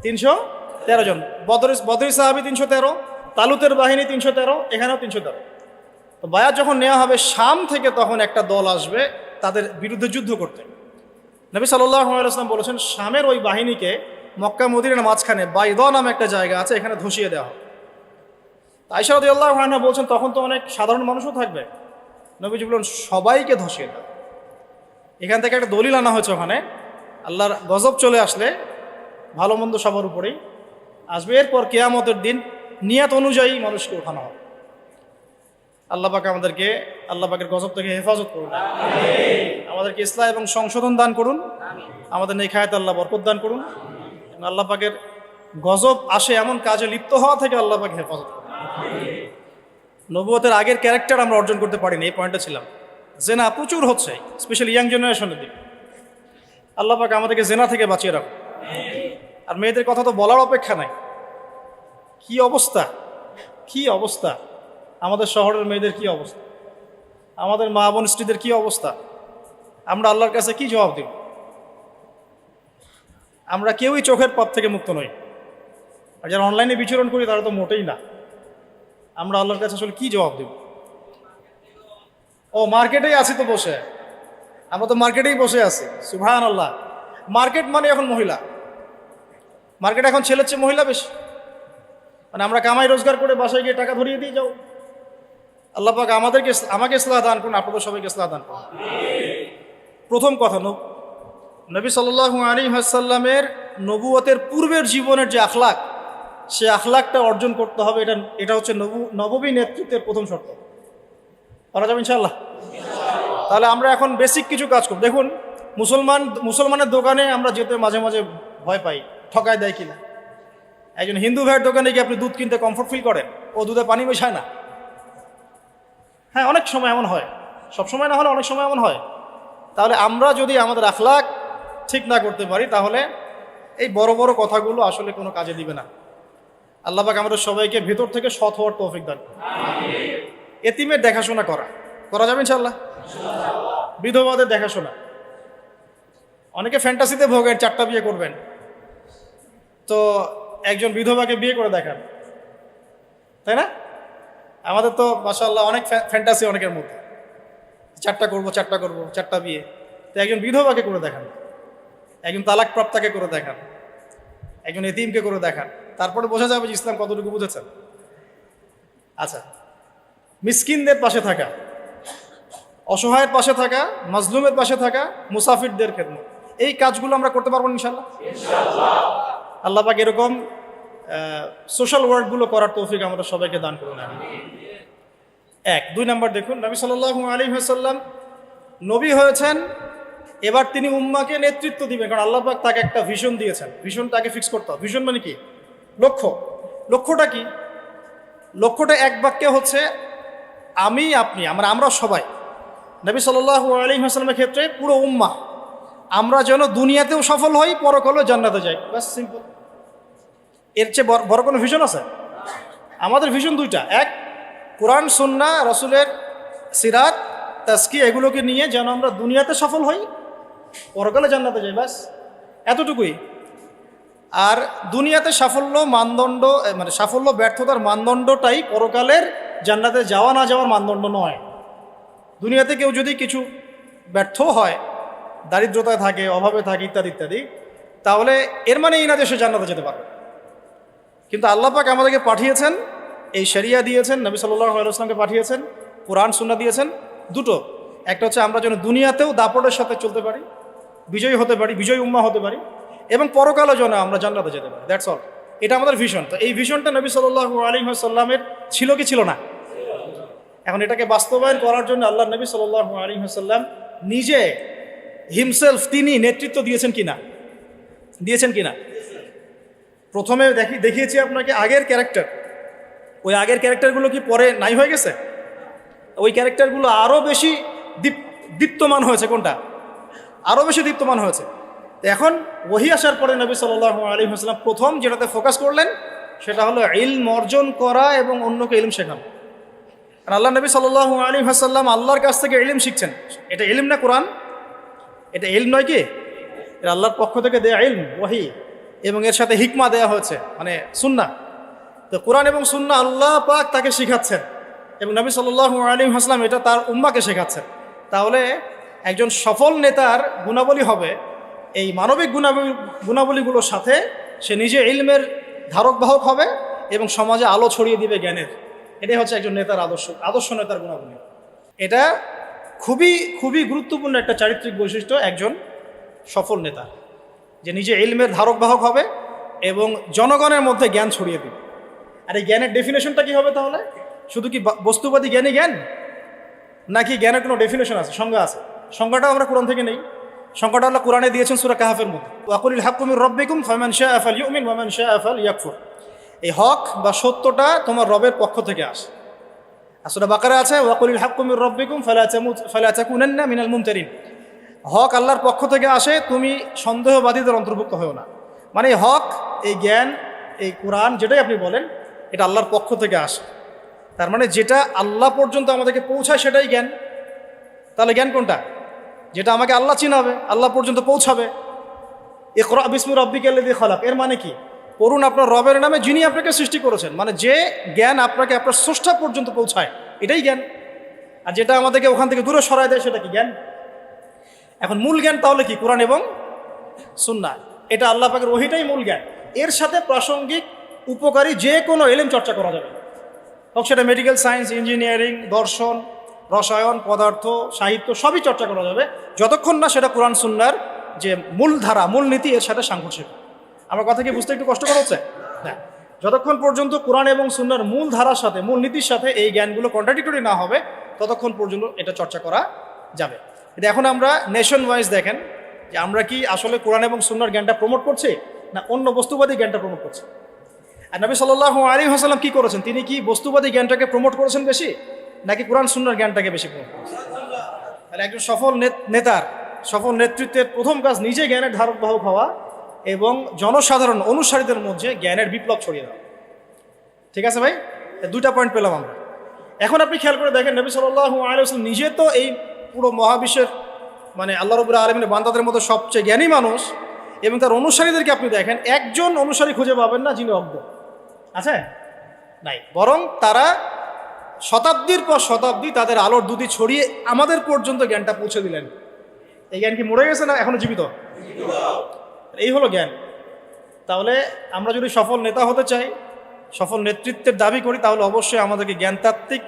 313 জন। বদরি সাহাবী 313, তালুতের বাহিনী 313, এখানেও 313। তো বায়াত যখন নেওয়া হবে শাম থেকে, তখন একটা দল আসবে তাদের বিরুদ্ধে যুদ্ধ করতে। নবী সাল্লাল্লাহু আলাইহি ওয়াসাল্লাম বলেছেন শামের ওই বাহিনীকে মক্কা মদিনার মাঝখানে বাইদা নামে একটা জায়গা আছে, এখানে ধসিয়ে দেওয়া হবে। আয়েশা রাদিয়াল্লাহু আনহা বলছেন তখন তো অনেক সাধারণ মানুষও থাকবে, নবীজি বললেন সবাইকে ধসিয়ে দাও। এখান থেকে একটা দলিল আনা হয়েছে, ওখানে আল্লাহর গজব চলে আসলে ভালো মন্দ সবার উপরেই আসবে, এরপর কিয়ামতের দিন নিয়াত অনুযায়ী মানুষকে ওঠানো হবে। আল্লাহ পাক আমাদেরকে আল্লাহ পাকের গজব থেকে হেফাজত করুন, আমাদেরকে ইসলাম এবং সংশোধন দান করুন, আমাদের নেখায়াত আল্লাহ বরকত দান করুন। আল্লাহ পাকের গজব আসে এমন কাজে লিপ্ত হওয়া থেকে আল্লাহ পাক হেফাজত করুন। নবুয়তের আগের ক্যারেক্টার আমরা অর্জন করতে পারিনি, এই পয়েন্টে ছিলাম। জেনা প্রচুর হচ্ছে, স্পেশালি ইয়াং জেনারেশনের দিকে। আল্লাহ পাক আমাদেরকে জেনা থেকে বাঁচিয়ে রাখুন। আর মেয়েদের কথা তো বলার অপেক্ষা নাই, কি অবস্থা, কি অবস্থা, আমাদের শহরের মেয়েদের কি অবস্থা, আমাদের মা বোন স্ত্রীদের কি অবস্থা। আমরা আল্লাহর কাছে কি জবাব দেব? আমরা কেউই চোখের পথ থেকে মুক্ত নই, আর যারা অনলাইনে বিচরণ করি তারা তো মোটেই না। আমরা আল্লাহর কাছে আসলে কি জবাব দেব? ও মার্কেটেই আছি তো বসে, আমরা তো মার্কেটেই বসে আছি, সুবহানাল্লাহ। মার্কেট মানে এখন মহিলা, মার্কেট এখন ছেলের চেয়ে মহিলা বেশি। মানে আমরা কামাই রোজগার করে বাসায় গিয়ে টাকা ধরিয়ে দিয়ে যাও। আল্লাহ পাক আমাকে ইসলাহ দান করুন, আপনাদের সবাইকে ইসলাহ দান করুন। প্রথম কথা, নবী সাল্লাল্লাহু আলাইহি ওয়াসাল্লামের নবুয়তের পূর্বের জীবনের যে আখলাক, সে আখলাকটা অর্জন করতে হবে। এটা হচ্ছে নববী নেতৃত্বের প্রথম শর্ত। পারা যাবে ইনশাআল্লাহ? তাহলে আমরা এখন বেসিক কিছু কাজ করব। দেখুন, মুসলমানের দোকানে আমরা যেতে মাঝে মাঝে ভয় পাই, ঠকায় দেয় কিনা। একজন হিন্দু ভাইয়ের দোকানে গিয়ে আপনি দুধ কিনতে কমফোর্ট ফিল করেন, ও দুধে পানি মেশায় না। হ্যাঁ, অনেক সময় এমন হয়, সব সময় না হলে অনেক সময় এমন হয়। তাহলে আমরা যদি আমাদের আখলাক ঠিক না করতে পারি, তাহলে এই বড় বড় কথাগুলো আসলে কোনো কাজে দিবে না। আল্লাহ পাক আমাদের সবাইকে ভেতর থেকে সৎ হওয়ার তৌফিক দান করুন। এতিমের দেখাশোনা করা যাবে ইনশাআল্লাহ। বিধবাদের দেখাশোনা, অনেকে ফ্যান্টাসিতে ভোগেন 4টা বিয়ে করবেন, তো একজন বিধবাকে বিয়ে করে দেখান, তাই না? আমাদের তো মাশাআল্লাহ অনেক ফ্যান্টাসি অনেকের মধ্যে, 4টা করবো 4টা বিয়ে। তো একজন বিধবাকে করে দেখান, একজন তালাক প্রাপ্তাকে করে দেখান, একজন এতিমকে করে দেখান, তারপরে বোঝা যাবে যে ইসলাম কতটুকু বুঝেছেন। আচ্ছা, মিসকিনদের পাশে থাকা, অসহায়ের পাশে থাকা, মাজলুমের পাশে থাকা, মুসাফিরদের খেদমত, এই কাজগুলো আমরা করতে পারবো ইনশাআল্লাহ। আল্লাহ পাক এরকম সোশ্যাল ওয়ার্কগুলো করার তৌফিক আমাদের সবাইকে দান করুন। 2 নাম্বার দেখুন, নবী সাল্লাল্লাহু আলাইহি ওয়াসাল্লাম নবী হয়েছেন, এবার তিনি উম্মাকে নেতৃত্ব দিবেন। কারণ আল্লাহ পাক তাকে একটা ভিশন দিয়েছেন, ভিশনটাকে ফিক্স করতে হবে। ভিশন মানে কি? লক্ষ্যটা কি? লক্ষ্যটা এক বাক্যে হচ্ছে আমি, আপনি, আমরা সবাই, নবী সাল্লাল্লাহু আলাইহি ওয়াসাল্লামের ক্ষেত্রে পুরো উম্মাহ, আমরা যেন দুনিয়াতেও সফল হই, পরকালেও জান্নাতে যাই। বাস, সিম্পল। এর চেয়ে বড় কোনো ভিশন আছে? আমাদের ভিশন 2টা। এক, কোরআন সুন্নাহ রাসূলের সিরাত তাজকিয়া এগুলোকে নিয়ে যেন আমরা দুনিয়াতে সফল হই, পরকালে জান্নাতে যাই, বাস এতটুকুই। আর দুনিয়াতে সাফল্য মানদণ্ড, মানে সাফল্য ব্যর্থতার মানদণ্ডটাই পরকালের জান্নাতে যাওয়া না যাওয়ার মানদণ্ড নয়। দুনিয়াতে কেউ যদি কিছু ব্যর্থ হয়, দারিদ্রতায় থাকে, অভাবে থাকে, ইত্যাদি ইত্যাদি, তাহলে এর মানে এই না যে সে জান্নাতে যেতে পারবে। কিন্তু আল্লাহ পাক আমাদেরকে পাঠিয়েছেন, এই শরিয়া দিয়েছেন, নবী সাল্লাল্লাহু আলাইহি ওয়াসাল্লামকে পাঠিয়েছেন, কোরআন সুন্নাহ দিয়েছেন দুটো। একটা হচ্ছে আমরা যেন দুনিয়াতেও দাপটের সাথে চলতে পারি, বিজয়ী হতে পারি, বিজয়ী উম্মাহ হতে পারি, এবং পরকালে যেন আমরা জান্নাতে যেতে পারি। That's all. এটা আমাদের ভিশন। তো এই ভিশনটা নবী সাল্লাল্লাহু আলাইহি ওয়াসাল্লামের ছিল কি ছিল না? এখন এটাকে বাস্তবায়ন করার জন্য আল্লাহ নবী সাল্লাল্লাহু আলাইহি ওয়াসাল্লাম নিজে হিমসেলফ তিনি নেতৃত্ব দিয়েছেন কিনা? দিয়েছেন কিনা? প্রথমে দেখিয়েছি আপনাকে আগের ক্যারেক্টার। ওই আগের ক্যারেক্টারগুলো কি পরে নাই হয়ে গেছে? ওই ক্যারেক্টারগুলো আরও বেশি দীপ্তমান হয়েছে। কোনটা? আরও বেশি দীপ্তমান হয়েছে। এখন ওহী আসার পরে নবী সাল্লাল্লাহু আলাইহি ওয়াসাল্লাম প্রথম যেটাতে ফোকাস করলেন সেটা হলো ইলম অর্জন করা এবং অন্যকে ইলম শেখানো। আর আল্লাহ নবী সাল্লাল্লাহু আলাইহি ওয়াসাল্লাম আল্লাহর কাছ থেকে ইলম শিখছেন। এটা ইলম না কোরআন? এটা ইলম নয় কি? এটা আল্লাহর পক্ষ থেকে দেয়া ইলম, ওহী, এবং এর সাথে হিকমা দেয়া হয়েছে, মানে সুন্নাহ। তো কোরআন এবং সুন্নাহ আল্লাহ পাক তাকে শিখাচ্ছেন এবং নবী সাল্লাল্লাহু আলাইহি ওয়াসাল্লাম এটা তার উম্মাকে শেখাচ্ছেন। তাহলে একজন সফল নেতার গুণাবলী হবে এই মানবিক গুণাবলীগুলোর সাথে সে নিজে ইলমের ধারক বাহক হবে এবং সমাজে আলো ছড়িয়ে দিবে জ্ঞানের। এটাই হচ্ছে একজন নেতার আদর্শ নেতার গুণাবলী। এটা খুবই খুবই গুরুত্বপূর্ণ একটা চারিত্রিক বৈশিষ্ট্য একজন সফল নেতা, যে নিজে ইলমের ধারক বাহক হবে এবং জনগণের মধ্যে জ্ঞান ছড়িয়ে দিবে। আর এই জ্ঞানের ডেফিনেশনটা কি হবে তাহলে? শুধু কি বস্তুবাদী জ্ঞানই জ্ঞান, নাকি জ্ঞানের কোনো ডেফিনেশন আছে, সংজ্ঞা আছে? সংজ্ঞাটাও আমরা কোরআন থেকে নেই। সংজ্ঞাটা আল্লাহ কোরআনে দিয়েছেন সূরা কাহফের মধ্যে, ওয়াকুলিল হাক্কু মির রাব্বিকুম ফামান শাআ ফালইউমিন ওয়া মান শাআ ফালইয়াকফুর। এই হক বা সত্যটা তোমার রবের পক্ষ থেকে আসে। আর সূরা বাকারা আছে ওয়াকুলিল হাক্কু মির রাব্বিকুম ফালা তাকুনান্না মিনাল মুমতারিন। হক আল্লাহর পক্ষ থেকে আসে, তুমি সন্দেহবাদীদের অন্তর্ভুক্ত হও না। মানে হক, এই জ্ঞান, এই কোরআন যেটাই আপনি বলেন, এটা আল্লাহর পক্ষ থেকে আসে। তার মানে যেটা আল্লাহ পর্যন্ত আমাদেরকে পৌঁছায় সেটাই জ্ঞান। তাহলে জ্ঞান কোনটা? যেটা আমাকে আল্লাহ চিনাবে, আল্লাহ পর্যন্ত পৌঁছাবে। ইকরা বিসমি রাব্বিকাল্লাযী খালাক, এর মানে কি? পড়ুন আপনার রবের নামে যিনি আপনাকে সৃষ্টি করেছেন। মানে যে জ্ঞান আপনাকে আপনার স্রষ্টা পর্যন্ত পৌঁছায়, এটাই জ্ঞান। আর যেটা আমাদেরকে ওখান থেকে দূরে সরায় দেয় সেটা কি জ্ঞান? এখন মূল জ্ঞান তাহলে কি? কোরআন এবং সুন্নাহ। এটা আল্লাহ পাকের ওহীটাই মূল জ্ঞান। এর সাথে প্রাসঙ্গিক উপকারী যে কোনো ইলম চর্চা করা যাবে, হোক সেটা মেডিকেল সায়েন্স, ইঞ্জিনিয়ারিং, দর্শন, রসায়ন, পদার্থ, সাহিত্য, সবই চর্চা করা যাবে, যতক্ষণ না সেটা কোরআন সুন্নাহর যে মূল ধারা, মূল নীতি এর সাথে সাংঘর্ষিক। আমার কথা কি বুঝতে একটু কষ্টকর হচ্ছে? হ্যাঁ, যতক্ষণ পর্যন্ত কোরআন এবং সুন্নাহর মূল ধারার সাথে, মূল নীতির সাথে এই জ্ঞানগুলো কন্ট্রাডিক্টরি না হবে, ততক্ষণ পর্যন্ত এটা চর্চা করা যাবে। এটা এখন আমরা নেশন ওয়াইজ দেখেন যে আমরা কি আসলে কোরআন এবং সুন্নাহর জ্ঞানটা প্রমোট করছি, না অন্য বস্তুবাদী জ্ঞানটা প্রমোট করছি? আর নবী সাল্লাল্লাহু আলাইহি ওয়াসাল্লাম কি করেছেন? তিনি কি বস্তুবাদী জ্ঞানটাকে প্রমোট করেছেন বেশি, নাকি কোরআন সুন্নাহর জ্ঞানটাকে বেশি প্রমোট করেছেন? তাহলে একজন সফল নেতার, সফল নেতৃত্বের প্রথম কাজ নিজে জ্ঞানের ধারক বাহক হওয়া এবং জনসাধারণ অনুসারীদের মধ্যে জ্ঞানের বিপ্লব ছড়িয়ে দেওয়া। ঠিক আছে ভাই? দুইটা পয়েন্ট পেলাম আমরা। এখন আপনি খেয়াল করে দেখেন, নবী সাল্লাল্লাহু আলাইহি ওয়াসাল্লাম নিজে তো এই পুরো মহাবিশ্বের, মানে আল্লাহ রাব্বুল আলামিনের বান্দাদের মধ্যে সবচেয়ে জ্ঞানী মানুষ, এবং তার অনুসারীদেরকে আপনি দেখেন একজন অনুসারী খুঁজে পাবেন না যিনি অজ্ঞ আছে, নাই। বরং তারা শতাব্দীর পর শতাব্দী তাদের আলোর দুটি ছড়িয়ে আমাদের পর্যন্ত জ্ঞানটা পৌঁছে দিলেন। এই জ্ঞান কি মরে গেছে না এখনো জীবিত? এই হলো জ্ঞান। তাহলে আমরা যদি সফল নেতা হতে চাই, সফল নেতৃত্বের দাবি করি, তাহলে অবশ্যই আমাদেরকে জ্ঞানতাত্ত্বিক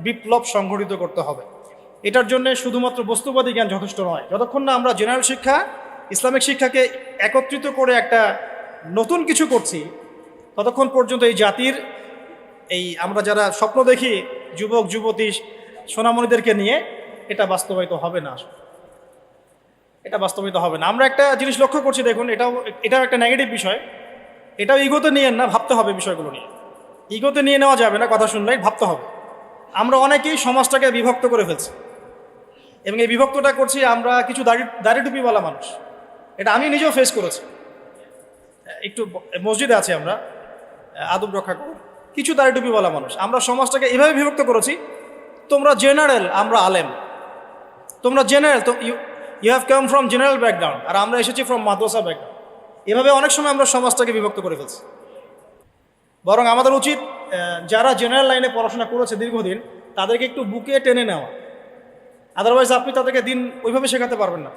বিপ্লব সংঘটিত করতে হবে। এটার জন্য শুধুমাত্র বস্তুবাদী জ্ঞান যথেষ্ট নয়। যতক্ষণ না আমরা জেনারেল শিক্ষা, ইসলামিক শিক্ষাকে একত্রিত করে একটা নতুন কিছু করছি, ততক্ষণ পর্যন্ত এই জাতির, এই আমরা যারা স্বপ্ন দেখি যুবক যুবতী সোনামণিদেরকে নিয়ে, এটা বাস্তবায়িত হবে না। এটা বাস্তবায়িত হবে না। আমরা একটা জিনিস লক্ষ্য করছি, দেখুন, এটাও একটা নেগেটিভ বিষয়। এটাও ইগোতে নিয়ে না, ভাবতে হবে বিষয়গুলো নিয়ে। ইগোতে নিয়ে নেওয়া যাবে না, কথা শুনলেই ভাবতে হবে। আমরা অনেকেই সমাজটাকে বিভক্ত করে ফেলছি, এবং এই বিভক্তটা করছি আমরা কিছু দাড়ি টুপিওয়ালা মানুষ। এটা আমি নিজেও ফেস করেছি। একটু মসজিদে আছি আমরা, আদব রক্ষা করব, কিছু দাড়ি টুপিওয়ালা মানুষ। আমরা সমাজটাকে এভাবে বিভক্ত করেছি, তোমরা জেনারেল, আমরা আলেম। তোমরা জেনারেল, তো you have come from general background, আর আমরা এসেছি ফ্রম মাদ্রাসা ব্যাকগ্রাউন্ড। এভাবে অনেক সময় আমরা সমাজটাকে বিভক্ত করে ফেলছি। বরং আমাদের উচিত যারা জেনারেল লাইনে পড়াশোনা করেছে দীর্ঘদিন, তাদেরকে একটু বুকে টেনে নেওয়া। আদারওয়াইজ আপনি তাদেরকে দিন ওইভাবে শেখাতে পারবেন না।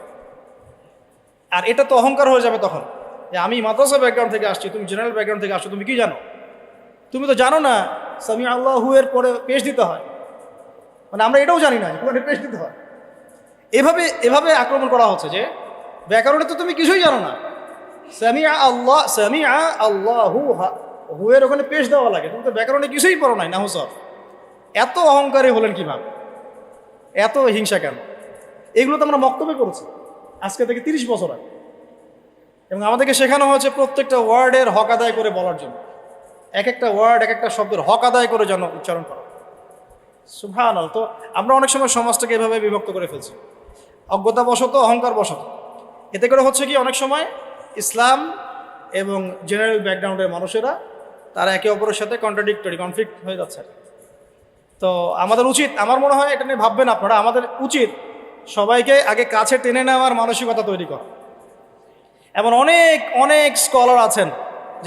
আর এটা তো অহংকার হয়ে যাবে তখন, যে আমি মাদ্রাসা ব্যাকগ্রাউন্ড থেকে আসছি, তুমি জেনারেল ব্যাকগ্রাউন্ড থেকে আসছো, তুমি কি জানো? তুমি তো জানো না সামি আল্লাহু এর পরে পেশ দিতে হয়, মানে আমরা এটাও জানি না কোরআনে পেশ দিতে হয়। এভাবে এভাবে আক্রমণ করা হচ্ছে যে ব্যাকরণে তো তুমি কিছুই জানো না, সামিআ আল্লাহু হু এর ওখানে পেশ দেওয়া লাগে, তুমি তো ব্যাকরণে কিছুই পড়ো নাই নাহু সব। এত অহংকারী হলেন কিভাবে, এত হিংসা কেন? এগুলো তো আমরা বক্তব্য করেছি আজকে থেকে 30 বছর আগে, এবং আমাদেরকে শেখানো হয়েছে প্রত্যেকটা ওয়ার্ডের হক আদায় করে বলার জন্য, এক একটা ওয়ার্ড এক একটা শব্দের হক আদায় করে যেন উচ্চারণ করা। সুবহানাল্লাহ। তো আমরা অনেক সময় সমাজটাকে এভাবে বিভক্ত করে ফেলছি, অজ্ঞতাবশত, অহংকার বশত। এতে করে হচ্ছে কি অনেক সময় ইসলাম এবং জেনারেল ব্যাকগ্রাউন্ডের মানুষেরা তারা একে অপরের সাথে কনফ্লিক্ট হয়ে যাচ্ছে। তো আমাদের উচিত, আমার মনে হয় এটা নিয়ে ভাববেন আপনারা, আমাদের উচিত সবাইকে আগে কাছে টেনে নেওয়ার মানসিকতা তৈরি করা। এমন অনেক অনেক স্কলার আছেন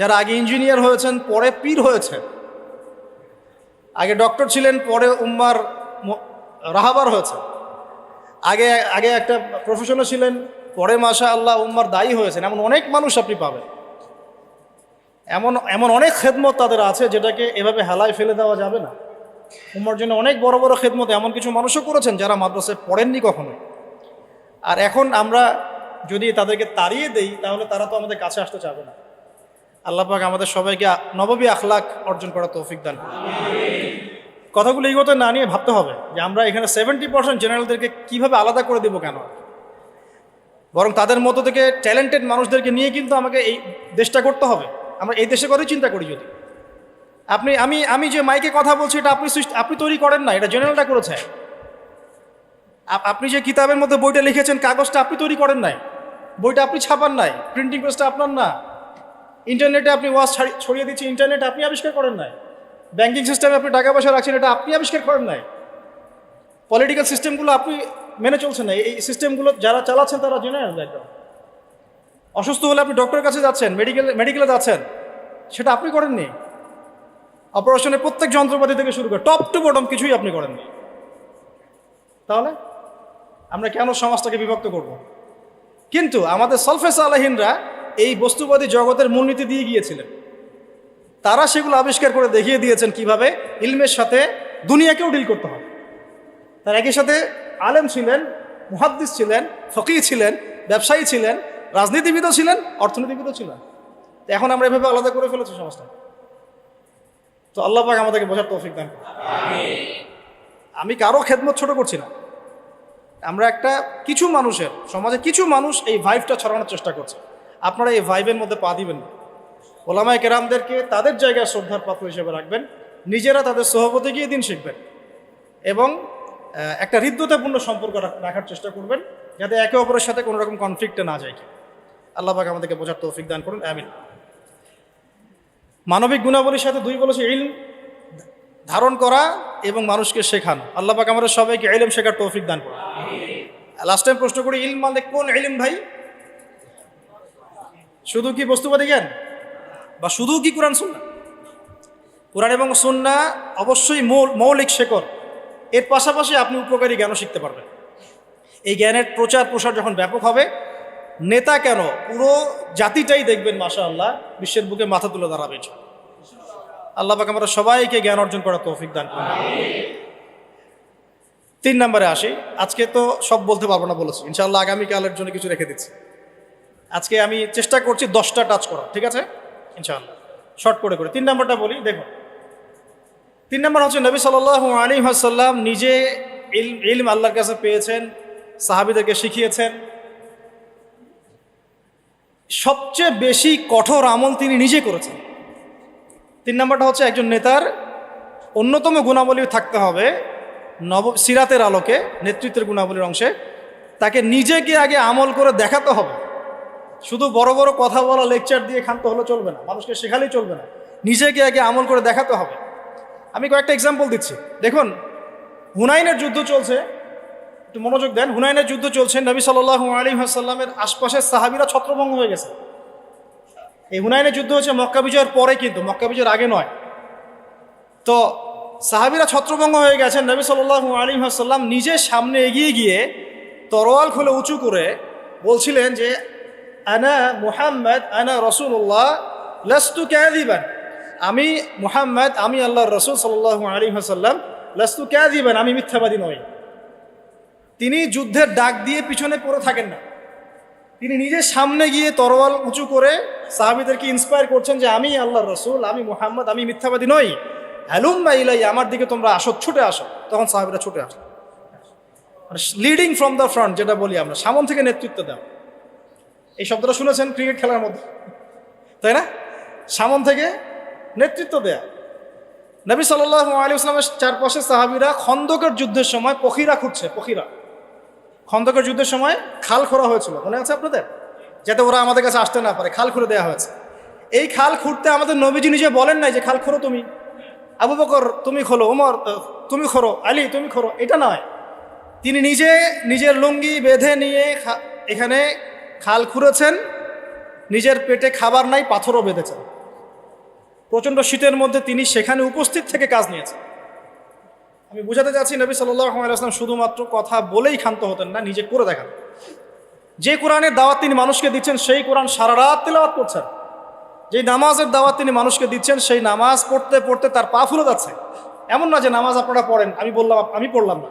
যারা আগে ইঞ্জিনিয়ার হয়েছেন, পরে পীর হয়েছেন, আগে ডক্টর ছিলেন, পরে উম্মার রাহাবার হয়েছে, আগে আগে একটা প্রফেশনে ছিলেন, পরে মাশা আল্লাহ উম্মার দায়ী হয়েছেন। এমন অনেক মানুষ আপনি পাবেন, এমন এমন অনেক খেদমত তাদের আছে যেটাকে এভাবে হেলায় ফেলে দেওয়া যাবে না। উম্মার জন্য অনেক বড় বড় খেদমত এমন কিছু মানুষও করেছেন যারা মাদ্রাসায় পড়েননি কখনো। আর এখন আমরা যদি তাদেরকে তাড়িয়ে দেই তাহলে তারা তো আমাদের কাছে আসতে চাবে না। আল্লাহ পাক আমাদের সবাইকে নববী আখলাক অর্জন করার তৌফিক দান করুন। কথাগুলো এইগত না নিয়ে ভাবতে হবে যে আমরা এখানে 70% জেনারেলদেরকে কিভাবে আলাদা করে দেবো কেন, বরং তাদের মতো থেকে ট্যালেন্টেড মানুষদেরকে নিয়ে কিন্তু আমাকে এই দেশটা করতে হবে। আমরা এই দেশে করেই চিন্তা করি। যদি আমি যে মাইকে কথা বলছি এটা আপনি তৈরি করেন না, এটা জেনারেলটা করেছে। আপনি যে কিতাবের মধ্যে বইটা লিখেছেন, কাগজটা আপনি তৈরি করেন নাই, বইটা আপনি ছাপান নাই, প্রিন্টিং প্রেসটা আপনার না, ইন্টারনেটে আপনি ওয়াজ ছড়িয়ে দিচ্ছি, ইন্টারনেট আপনি আবিষ্কার করেন নাই, ব্যাংকিং সিস্টেমে আপনি টাকা পয়সা রাখছেন, এটা আপনি আবিষ্কার করেন নাই, পলিটিক্যাল সিস্টেমগুলো আপনি মেনে চলছেন না, এই সিস্টেমগুলো যারা চালাচ্ছেন তারা জেনারেল একদম। অসুস্থ হলে আপনি ডক্টরের কাছে যাচ্ছেন, মেডিকেলে যাচ্ছেন, সেটা আপনি করেননি। অপারেশনের প্রত্যেক যন্ত্রপাতি থেকে শুরু করে টপ টু বটম কিছুই আপনি করেননি। তাহলে আমরা কেন সমাজটাকে বিভক্ত করব? কিন্তু আমাদের সলফে সালেহিনরা এই বস্তুবাদী জগতের মূলনীতি দিয়ে গিয়েছিলেন, তারা সেগুলো আবিষ্কার করে দেখিয়ে দিয়েছেন কিভাবে ইলমের সাথে দুনিয়াকেও ডিল করতে হবে। তার একই সাথে আলেম ছিলেন, মুহাদ্দিস ছিলেন, ফকিহ ছিলেন, ব্যবসায়ী ছিলেন, রাজনীতিবিদও ছিলেন, অর্থনীতিবিদও ছিলেন। এখন আমরা এভাবে আলাদা করে ফেলেছি সমাজটা। তো আল্লাহ পাক আমাদেরকে বোঝার তৌফিক দান করুন। আমি কারো খেদমত ছোট করছি না, আমরা কিছু মানুষের সমাজে কিছু মানুষ এই ভাইবটা ছড়ানোর চেষ্টা করছে। আপনারা এই ভাইবের মধ্যে পা দিবেন না। ওলামায়ে কেরামদেরকে তাদের জায়গায় শ্রদ্ধার পাত্র হিসেবে রাখবেন, নিজেরা তাদের সহবতে গিয়ে দিন শিখবেন এবং একটা হৃদ্যতাপূর্ণ সম্পর্ক রাখার চেষ্টা করবেন, যাতে একে অপরের সাথে কোনো রকম কনফ্লিক্টে না যায়। আল্লাহ পাক আমাদেরকে বোঝার তৌফিক দান করুন, আমিন। মানবিক গুণাবলীর সাথে দুই বলেছে ইলম ধারণ করা এবং মানুষকে শেখানো। আল্লাহ পাক আমাদের সবাইকে ইলম শেখার তৌফিক দান করুন। লাস্ট টাইম প্রশ্ন করি, ইলম মানে কোন ইলম ভাই? শুধু কি বস্তুবাদী জ্ঞান বা শুধু কি কোরআন সুন্নাহ? কোরআন এবং সুন্নাহ অবশ্যই মৌলিক শেকড়, এর পাশাপাশি আপনি উপকারী জ্ঞানও শিখতে পারবেন। এই জ্ঞানের প্রচার প্রসার যখন ব্যাপক হবে, নেতা কেন পুরো জাতিটাই দেখবেন মাশাআল্লাহ বিশ্বের বুকে মাথা তুলে দাঁড়াবে। আল্লাহ পাক আমরা সবাইকে জ্ঞান অর্জন করার তৌফিক দান করুন। 3 নম্বরে আসি। আজকে তো সব বলতে পারবো না বলেছি, ইনশাআল্লাহ আগামীকালের জন্য কিছু রেখে দিচ্ছি। আজকে আমি চেষ্টা করছি 10টা টাচ করা, ঠিক আছে ইনশাআল্লাহ, শর্ট করে 3 নম্বরটা বলি। দেখুন, 3 নম্বর হচ্ছে নবী সাল্লাল্লাহু আলাইহি ওয়াসাল্লাম নিজে ইলম আল্লাহর কাছে পেয়েছেন, সাহাবীদেরকে শিখিয়েছেন। সবচেয়ে বেশি কঠোর আমল তিনি নিজে করেছেন। 3 নম্বরটা হচ্ছে একজন নেতার অন্যতম গুণাবলী থাকতে হবে সিরাতের আলোকে, নেতৃত্বের গুণাবলীর অংশে তাকে নিজেকে আগে আমল করে দেখাতে হবে। শুধু বড় বড় কথা বলা, লেকচার দিয়ে ক্ষান্ত হলে চলবে না, মানুষকে শেখালেই চলবে না, নিজেকে আগে আমল করে দেখাতে হবে। আমি কয়েকটা এক্সাম্পল দিচ্ছি। দেখুন, হুনাইনের যুদ্ধ চলছে, একটু মনোযোগ দেন। হুনাইনের যুদ্ধ চলছে, নবী সাল্লাল্লাহু আলাইহি ওয়াসাল্লামের আশপাশের সাহাবীরা ছত্রভঙ্গ হয়ে গেছে। এই হুনাইনের যুদ্ধ হচ্ছে মক্কা বিজয়ের পরে, কিন্তু মক্কা বিজয়ের আগে নয়। তো সাহাবীরা ছত্রভঙ্গ হয়ে গেছেন, নবী সাল্লাল্লাহু আলাইহি ওয়াসাল্লাম নিজে সামনে এগিয়ে গিয়ে তরোয়াল খুলে উঁচু করে বলছিলেন যে আনা মুহাম্মদ আনা রাসূলুল্লাহ লাস্তু কাযিবান, আমি মুহাম্মদ, আমি আল্লাহর রাসূল সাল্লাল্লাহু আলাইহি ওয়াসাল্লাম, লাস্তু কাযিবান, আমি মিথ্যাবাদী নই। তিনি যুদ্ধের ডাক দিয়ে পিছনে পড়ে থাকেন না, তিনি নিজের সামনে গিয়ে তরোয়াল উঁচু করে সাহাবীদেরকে ইন্সপায়ার করছেন যে আমি আল্লাহর রাসূল, আমি মুহাম্মদ, আমি মিথ্যাবাদী নই, হালুম্মা ইলাইয়া, আমার দিকে তোমরা আসো, ছুটে আসো। তখন সাহাবীরা ছুটে আসে। লিডিং ফ্রম দ্য ফ্রন্ট, যেটা বলি আমরা, সামন থেকে নেতৃত্ব দেওয়া। এই শব্দটা শুনেছেন ক্রিকেট খেলার মধ্যে, তাই না? সামন থেকে নেতৃত্ব দেয়া। নবী সাল্লাল্লাহু আলাইহি ওয়াসাল্লামের চারপাশে সাহাবীরা খন্দকের যুদ্ধের সময় পখিরা খুঁড়ছে। খন্দকের যুদ্ধের সময় খাল খোঁড়া হয়েছিল, মনে আছে আপনাদের? যাতে ওরা আমাদের কাছে আসতে না পারে, খাল খুঁড়ে দেওয়া হয়েছে। এই খাল খুঁড়তে আমাদের নবীজি নিজে বলেন নাই যে খাল খোঁড়ো তুমি, আবু বকর তুমি খোলো, ওমর তুমি খোঁড়ো, আলী তুমি খোঁড়ো, এটা নয়। তিনি নিজে নিজের লুঙ্গি বেঁধে নিয়ে এখানে খাল খুঁড়েছেন, নিজের পেটে খাবার নাই, পাথরও বেঁধেছেন। প্রচণ্ড শীতের মধ্যে তিনি সেখানে উপস্থিত থেকে কাজ নিয়েছেন। আমি বুঝাতে চাচ্ছি, নবী সাল্লাল্লাহু আলাইহি ওয়াসাল্লাম শুধুমাত্র কথা বলেই ক্ষান্ত হতেন না, নিজে করে দেখান। যে কোরআনের দাওয়াত তিনি মানুষকে দিচ্ছেন, সেই কোরআন সারা রাত তেলাওয়াত করছেন। যেই নামাজের দাওয়াত তিনি মানুষকে দিচ্ছেন, সেই নামাজ পড়তে পড়তে তার পা ফুলে যাচ্ছে। এমন না যে নামাজ আপনারা পড়েন, আমি বললাম আমি পড়লাম না,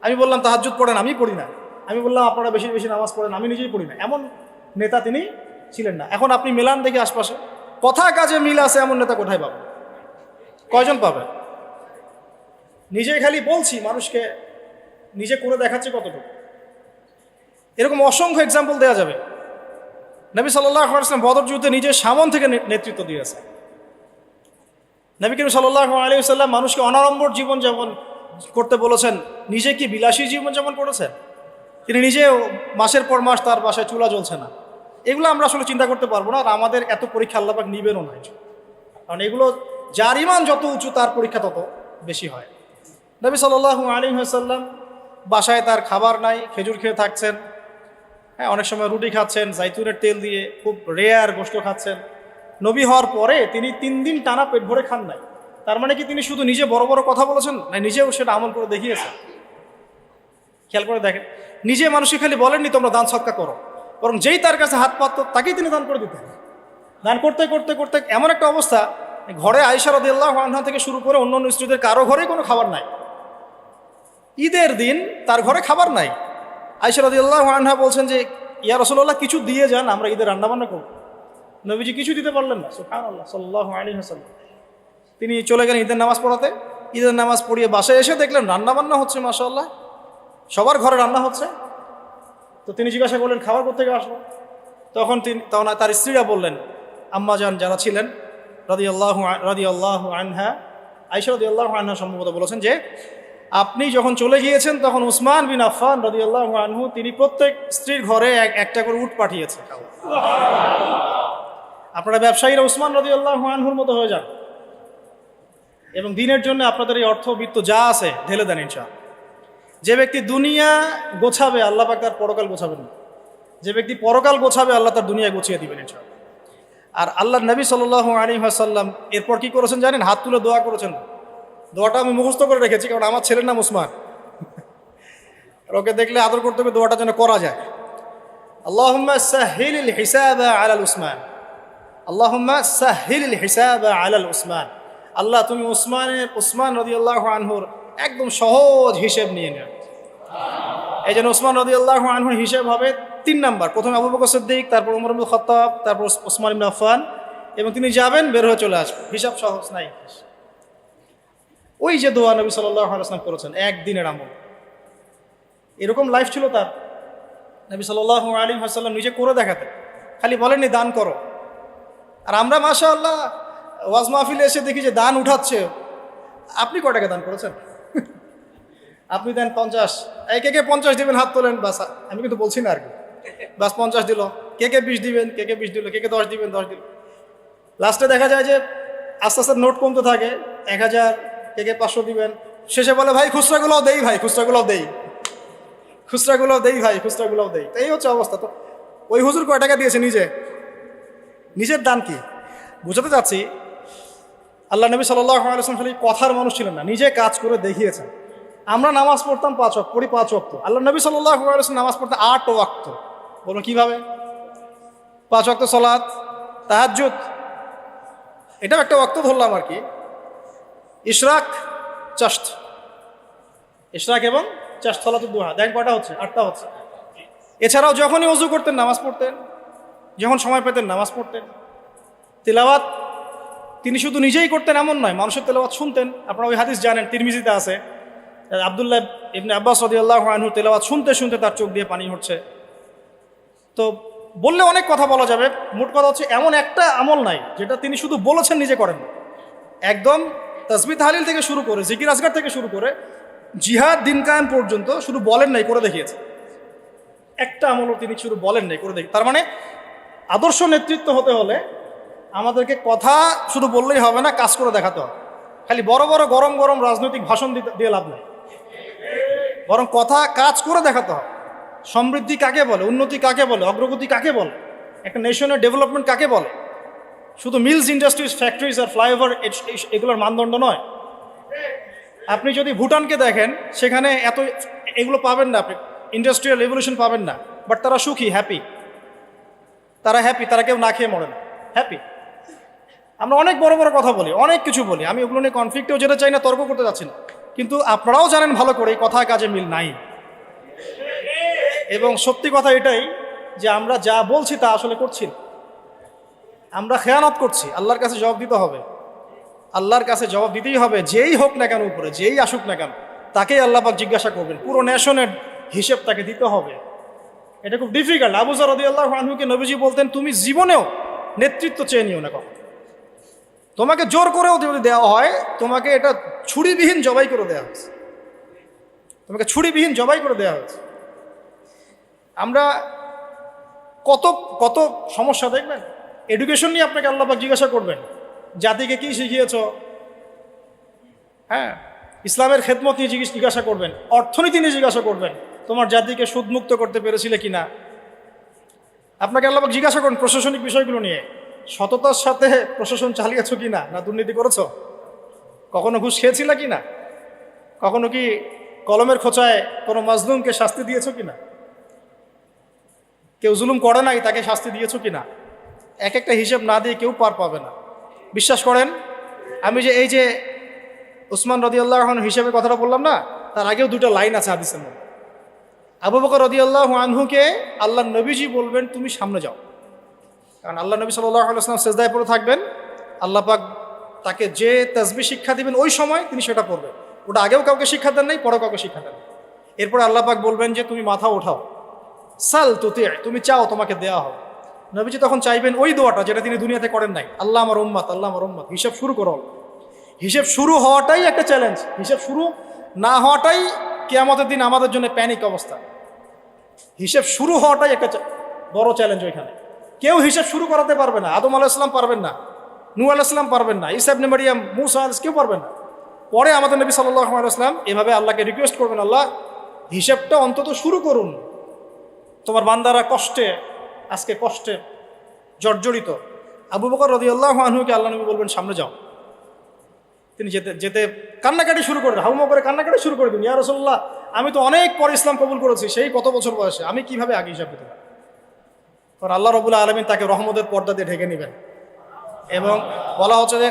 আমি বললাম তাহাজ্জুদ পড়েন, আমি পড়ি না, আমি বললাম আপনারা বেশি বেশি নামাজ পড়েন, আমি নিজেই পড়ি না, এমন নেতা তিনি ছিলেন না। এখন আপনি মেলান দেখে আশপাশে, কথা কাজে মিল আছে এমন নেতা কোথায় পাবেন? কয়জন পাবেন? নিজেই খালি বলছি, মানুষকে নিজে করে দেখাচ্ছি কতটুকু। এরকম অসংখ্য এক্সাম্পল দেওয়া যাবে। নবী সাল্লাল্লাহু আলাইহি ওয়াসাল্লাম বদর যুদ্ধে নিজে সামন থেকে নেতৃত্ব দিয়েছে। নবী করিম সাল্লাল্লাহু আলাইহি ওয়াসাল্লাম মানুষকে অনাড়ম্বর জীবনযাপন করতে বলেছেন, নিজে কি বিলাসী জীবনযাপন করেছেন? তিনি নিজে মাসের পর মাস তার বাসায় চুলা জ্বলছে না। এগুলো আমরা আসলে চিন্তা করতে পারবো না, আর আমাদের এত পরীক্ষা আল্লাহ পাক নিবেনও না, কারণ এগুলো যার ঈমান যত উঁচু তার পরীক্ষা তত বেশি হয়। নবী সাল্লাল্লাহু আলাইহি ওয়াসাল্লাম বাসায় তার খাবার নাই, খেজুর খেয়ে থাকছেন, হ্যাঁ, অনেক সময় রুটি খাচ্ছেন জাইতুনের তেল দিয়ে, খুব রেয়ার গোশত খাচ্ছেন। নবী হওয়ার পরে তিনি 3 দিন টানা পেট ভরে খান নাই। তার মানে কি তিনি শুধু নিজে বড় বড় কথা বলেছেন না, নিজেও সেটা আমল করে দেখিয়েছেন। খেয়াল করে দেখেন, নিজে মানুষকে খালি বলেননি তোমরা দান সদকা করো, বরং যেই তার কাছে হাত পাতত তাকেই তিনি দান করে দিতেন। দান করতে করতে করতে এমন একটা অবস্থা, ঘরে আয়েশা রাদিয়াল্লাহু আনহা থেকে শুরু করে অন্য স্ত্রীদের কারো ঘরেই কোনো খাবার নাই। ঈদের দিন তার ঘরে খাবার নাই। আয়েশা রাদিয়াল্লাহু আনহা বলছেন যে ইয়া রাসূলুল্লাহ, কিছু দিয়ে যান, আমরা ঈদের রান্নাবান্না করব। নবীজি কিছু দিতে পারলেন না। সুবহানাল্লাহ, সাল্লাল্লাহু আলাইহি ওয়াসাল্লাম। তিনি চলে গেলেন ঈদের নামাজ পড়াতে। ঈদের নামাজ পড়িয়ে বাসায় এসে দেখলেন রান্নাবান্না হচ্ছে, মাশাআল্লাহ, সবার ঘরে রান্না হচ্ছে। তো তিনি জিজ্ঞাসা করলেন খাবার কোত্থেকে আসলো? তখন তার স্ত্রীরা বললেন, আম্মাজান যারা ছিলেন রাদিয়াল্লাহু আনহা, আয়েশা রাদিয়াল্লাহু আনহা সম্ভবত বলেছেন যে আপনি যখন চলে গিয়েছেন তখন উসমান বিন আফফান রাদিয়াল্লাহু আনহু তিনি প্রত্যেক স্ত্রীর ঘরে একটা করে উট পাঠিয়েছে। আপনারা ব্যবসায়ীরা উসমান রাদিয়াল্লাহু আনহুর মতো হয়ে যান এবং দিনের জন্য আপনাদের এই অর্থবিত্ত যা আছে ঢেলে দেন ইনশাআল্লাহ। যে ব্যক্তি দুনিয়া গোছাবে আল্লাহ পাক তার পরকাল গোছাবেন না, যে ব্যক্তি পরকাল গোছাবে আল্লাহ তার দুনিয়া গুছিয়ে দিবেন ইনশাআল্লাহ। আর আল্লাহর নবী সাল্লাল্লাহু আলাইহি ওয়াসাল্লাম এরপর কি করেছেন জানেন? হাত তুলে দোয়া করেছেন। দোয়াটা আমি মুখস্থ করে রেখেছি, কারণ আমার ছেলের নাম উসমান, ওকে দেখলে আদর করতে হবে, দোয়াটা যেন করা যায়। আল্লাহুম্মা সাহহিলিল হিসাবা আলাল উসমান, আল্লাহুম্মা সাহহিলিল হিসাবা আলাল উসমান। আল্লাহ তুমি উসমান রাদিয়াল্লাহু আনহুর একদম সহজ হিসেব নিয়ে নেন। এই জন্য উসমান রাদিয়াল্লাহু আনহুর হিসেব হবে 3 নাম্বার। প্রথমে আবু বকর সিদ্দিক, তারপর ওমর ইবনে খাত্তাব, তারপর উসমান ইবনে আফফান, এবং তিনি যাবেন বের হয়ে চলে আসবেন। হিসাব সহজ নাই। ওই যে দোয়া নবী সাল্লাল্লাহু আলাইহি ওয়াসাল্লাম করেছেন, একদিনের আমল, এরকম লাইফ ছিল তার। নবী সাল্লাল্লাহু আলাইহি ওয়াসাল্লাম নিজে করে দেখাতেন, খালি বলেননি দান করো। আর আমরা মাশাআল্লাহ ওয়াজ মাহফিলে এসে দেখি যে দান উঠাচ্ছে। আপনি কয় টাকা দান করেছেন? আপনি দেন 50, এই কে 50 দিবেন হাত তোলেন, বাস। আমি কিন্তু বলছি না আর কি, বাস 50 দিল, কে 20 দিবেন, কে 20 দিল, কে 10 দিবেন, 10 দিল। লাস্টে দেখা যায় যে আস্তে আস্তে নোট কমতে থাকে, 1000, কে 500 দিবেন। শেষে বলে ভাই খুচরাগুলোও দেই, ভাই খুচরাগুলোও দেই, খুচরাগুলোও দেই, ভাই খুচরাগুলোও দেই। তো এই হচ্ছে অবস্থা। তো ওই হুজুর কয় টাকা দিয়েছে? নিজের দান কি বুঝাতে যাচ্ছি, আল্লাহ নবী সাল্লাল্লাহু আলাইহি ওয়াসাল্লাম খালি কথার মানুষ ছিলেন না, নিজে কাজ করে দেখিয়েছেন। আমরা নামাজ পড়তাম 5 ওয়াক্ত, পড়ি 5 ওয়াক্ত। আল্লাহ নবী সাল্লাল্লাহু আলাইহি ওয়াসাল্লাম নামাজ পড়তেন 8 ওয়াক্ত। বলুন কিভাবে? 5 ওয়াক্ত সালাত, তাহাজ্জুদ, এটাও একটা ওয়াক্ত ধরলাম আর কি। ইশরাক, চাষ্ট, ইশরাক এবং চাষ্ট, সালাতুদ দুহা, দেখেন কয়টা হচ্ছে? 8টা হচ্ছে। এছাড়াও যখনই ওযু করতেন নামাজ পড়তেন, যখন সময় পেতেন নামাজ পড়তেন। তিলাওয়াত তিনি শুধু নিজেই করতেন এমন নয়, মানুষের তেলাওয়াত শুনতেন। আপনারা ওই হাদিস জানেন, তিরমিজিতে আছে, আব্দুল্লাহ ইবনে আব্বাস রাদিয়াল্লাহু আনহু তেলাওয়াত শুনতে শুনতে তার চোখ দিয়ে পানি হচ্ছে। তো বললে অনেক কথা বলা যাবে, মোট কথা হচ্ছে এমন একটা আমল নাই যেটা তিনি শুধু বলেছেন নিজে করেন না। একদম তাসবিহ তাহলিল থেকে শুরু করে, জিকির আজকার থেকে শুরু করে জিহাদ দিন কায়েম পর্যন্ত শুধু বলেন নাই, করে দেখিয়েছে। একটা আমলও তিনি শুধু বলেন নাই, করে দেখি। তার মানে আদর্শ নেতৃত্ব হতে হলে আমাদেরকে কথা শুধু বললেই হবে না, কাজ করে দেখাতে হবে। খালি বড় বড় গরম গরম রাজনৈতিক ভাষণ দিয়ে লাভ নেই, বরং কথা কাজ করে দেখাতে হবে। সমৃদ্ধি কাকে বলে, উন্নতি কাকে বলে, অগ্রগতি কাকে বলে, একটা নেশনের ডেভেলপমেন্ট কাকে বলে? শুধু মিলস, ইন্ডাস্ট্রিজ, ফ্যাক্টরিজ আর ফ্লাইওভার এগুলোর মানদণ্ড নয়। আপনি যদি ভুটানকে দেখেন, সেখানে এগুলো পাবেন না, আপনি ইন্ডাস্ট্রিয়াল রেভলিউশন পাবেন না, বাট তারা সুখী, হ্যাপি। তারা হ্যাপি, তারা কেউ না খেয়ে মরে না, হ্যাপি। আমরা অনেক বড় বড় কথা বলি, অনেক কিছু বলি, আমি ওগুলো নিয়ে কনফ্লিক্টেও যেতে চাই না, তর্ক করতে যাচ্ছি না, কিন্তু আপনারাও জানেন ভালো করে কথা কাজে মিল নাই। এবং সত্যি কথা এটাই যে আমরা যা বলছি তা আসলে করছি না, আমরা খেয়ানত করছি। আল্লাহর কাছে জবাব দিতে হবে, আল্লাহর কাছে জবাব দিতেই হবে। যেই হোক না কেন উপরে, যেই আসুক না কেন, তাকেই আল্লাহ পাক জিজ্ঞাসা করবেন, পুরো নেশনের হিসেব তাকে দিতে হবে। এটা খুব ডিফিকাল্ট। আবু যর রাদিয়াল্লাহু আনহুকে নবীজি বলতেন, তুমি জীবনেও নেতৃত্ব চেয়ে নিও না কখন। তোমাকে জোর করেও যদি দেওয়া হয়, তোমাকে এটা ছুরিবিহীন জবাই করে দেওয়া হয়েছে, তোমাকে ছুরিবিহীন জবাই করে দেওয়া হয়েছে। আমরা কত কত সমস্যা দেখবেন। এডুকেশন নিয়ে আপনাকে আল্লাহ পাক জিজ্ঞাসা করবেন, জাতিকে কি শিখিয়েছ? হ্যাঁ, ইসলামের খেদমত নিয়ে জিজ্ঞাসা করবেন, অর্থনীতি নিয়ে জিজ্ঞাসা করবেন, তোমার জাতিকে সুদমুক্ত করতে পেরেছিলে কিনা। আপনাকে আল্লাহ পাক জিজ্ঞাসা করুন প্রশাসনিক বিষয়গুলো নিয়ে, সততার সাথে প্রশাসন চালিয়েছ কিনা, না দুর্নীতি করেছ? কখনো ঘুষ খেয়েছিল কিনা? কখনো কি কলমের খোঁচায় কোনো মাজলুমকে শাস্তি দিয়েছ কিনা? কেউ জুলুম করে নাই, তাকে শাস্তি দিয়েছ কিনা? এক একটা হিসেব না দিয়ে কেউ পার পাবে না। বিশ্বাস করেন, আমি যে এই যে উসমান রাদিয়াল্লাহু আনহু হিসেবে কথাটা বললাম না, তার আগেও দুটো লাইন আছে হাদিসের মধ্যে। আবু বকর রাদিয়াল্লাহু আনহুকে আল্লাহ নবীজি বলবেন, তুমি সামনে যাও। কারণ আল্লাহ নবী সাল্লাল্লাহু আলাইহি ওয়াসাল্লাম সিজদায় পড়ে থাকবেন, আল্লাহ পাক তাকে যে তাসবিহ শিক্ষা দিবেন ওই সময় তিনি সেটা পড়বেন। ওটা আগেও কাউকে শিক্ষা দেন নাই, পরেও কাউকে শিক্ষা দেন। এরপরে আল্লাহ পাক বলবেন যে তুমি মাথা ওঠাও, সাল তুতি, তুমি চাও তোমাকে দেওয়া হবে। নবীজি তখন চাইবেন ওই দোয়াটা যেটা তিনি দুনিয়াতে করেন নাই, আল্লাহ আমার উম্মত, আল্লাহ আমার উম্মত। হিসাব শুরু করো। হিসেব শুরু হওয়াটাই একটা চ্যালেঞ্জ, হিসেব শুরু না হওয়াটাই কিয়ামতের দিন আমাদের জন্য প্যানিক অবস্থা। হিসেব শুরু হওয়াটাই একটা বড় চ্যালেঞ্জ। ওইখানে কেউ হিসেব শুরু করাতে পারবে না। আদম আলাইহিস সালাম পারবেন না, নূহ আলাইহিস সালাম পারবেন না, ঈসা ইবনে মারইয়াম, মূসা আলাইহিস, কেউ পারবেন না। পরে আমাদের নবী সাল্লাল্লাহু আলাইহি ওয়াসাল্লাম এভাবে আল্লাহকে রিকোয়েস্ট করবেন, আল্লাহ হিসেবটা অন্তত শুরু করুন, তোমার বান্দারা কষ্টে, আজকে কষ্টে জর্জরিত। আবু বকর রাদিয়াল্লাহু আনহুকে আল্লাহ নবী বলবেন সামনে যাও। তিনি যেতে যেতে কান্নাকাটি শুরু করবেন, হাউমাউ করে কান্নাকাটি শুরু করে দিন, ইয়া রাসূলুল্লাহ, আমি তো অনেক পরে ইসলাম কবুল করেছি, সেই কত বছর বয়সে, আমি কিভাবে আগে হিসাব দিতে পারি? কারণ আল্লাহ রাব্বুল আলামিন তাকে রহমতের পর্দা দিয়ে ঢেকে নেবেন। এবং বলা হচ্ছে যে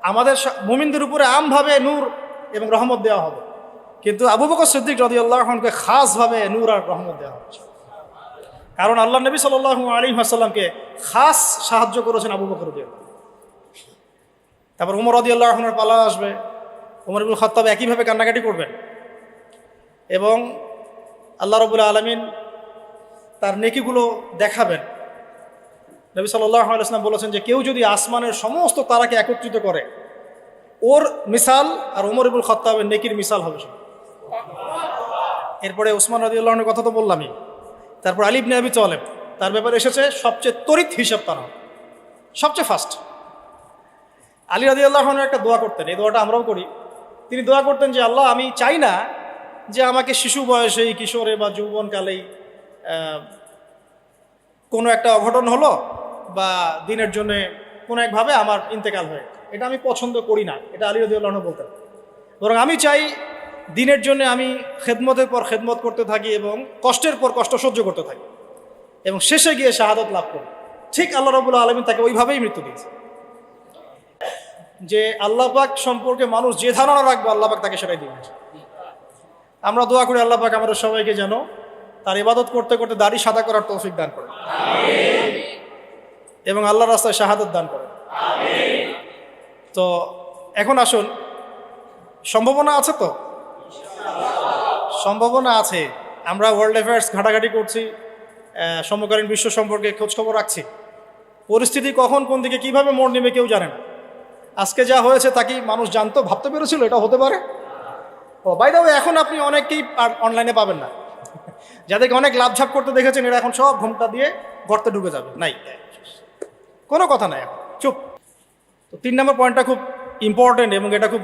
আমাদের মুমিনদের উপরে আমভাবে নূর এবং রহমত দেওয়া হবে, কিন্তু আবু বকর সিদ্দিক রাদিয়াল্লাহু আনহুকে খাসভাবে নূর আর রহমত দেওয়া হচ্ছে। কারণ আল্লাহ নবী সাল্লাল্লাহু আলাইহি ওয়াসাল্লামকে খাস সাহায্য করেছেন আবু বকর রাদিয়াল্লাহু। তারপর ওমর রাদিয়াল্লাহু আনহুর পালা আসবে, ওমর ইবনে খাত্তাব একইভাবে কান্নাকাটি করবেন। এবং আল্লাহ রাব্বুল আলামিন তার নেকিগুলো দেখাবেন। নবী সাল্লাল্লাহু আলাইহি ওয়াসাল্লাম বলেছেন যে কেউ যদি আসমানের সমস্ত তারাকে একত্রিত করে, ওর মিসাল আর ওমর ইবনে খাত্তাবের নেকির মিসাল হবে। এরপরে ওসমান রাদিয়াল্লাহু আনহুর কথা তো বললামই। তারপর আলী ইবনে আবি তালেব, তার ব্যাপারে এসেছে সবচেয়ে তড়িৎ হিসাব তারা, সবচেয়ে ফাস্ট। আলী রাদিয়াল্লাহু আনহু একটা দোয়া করতেন, এই দোয়াটা আমরাও করি। তিনি দোয়া করতেন যে আল্লাহ, আমি চাই না যে আমাকে শিশু বয়সেই, কিশোরে বা যৌবনকালেই কোনো একটা অঘটন হলো বা দিনের জন্য কোনো একভাবে আমার ইন্তেকাল হয়ে, এটা আমি পছন্দ করি না। এটা আলী রাদিয়াল্লাহু আনহু বলতেন। বরং আমি চাই দিনের জন্য আমি খেদমতের পর খেদমত করতে থাকি এবং কষ্টের পর কষ্ট সহ্য করতে থাকি এবং শেষে গিয়ে শাহাদত লাভ করি। ঠিক আল্লাহ রাব্বুল আলামিন তাকে ওইভাবেই মৃত্যু দিয়েছে। যে আল্লাহ পাক সম্পর্কে মানুষ যে ধারণা রাখবে আল্লাহ পাক তাকে সেটাই দিবেন। আমরা দোয়া করি আল্লাহ পাক আমাদের সবাইকে যেন তার ইবাদত করতে করতে দাড়ি সাদা করার তৌফিক দান করেন এবং আল্লাহর রাস্তায় শাহাদাত দান করেন। তো এখন আসুন, সম্ভাবনা আছে তো? সম্ভাবনা আছে। আমরা ওয়ার্ল্ড অ্যাফেয়ার্স ঘাটাঘাটি করছি, সমকালীন বিশ্ব সম্পর্কে খোঁজখবর রাখছি। পরিস্থিতি কখন কোন দিকে কীভাবে মোড় নেবে কেউ জানে না। আজকে যা হয়েছে তা কি মানুষ জানতো, ভাবতে পেরেছিল এটা হতে পারে? ও বাই দ্য ওয়ে, এখন আপনি অনেককেই অনলাইনে পাবেন না, যাদেরকে অনেক লাভঝাপ করতে দেখেছেন এরা এখন সব ঘুমটা দিয়ে গর্তে ডুবে যাবে। নাই, কোনো কথা নাই, এখন চুপ। তো 3 নম্বর পয়েন্টটা খুব ইম্পর্টেন্ট এবং এটা খুব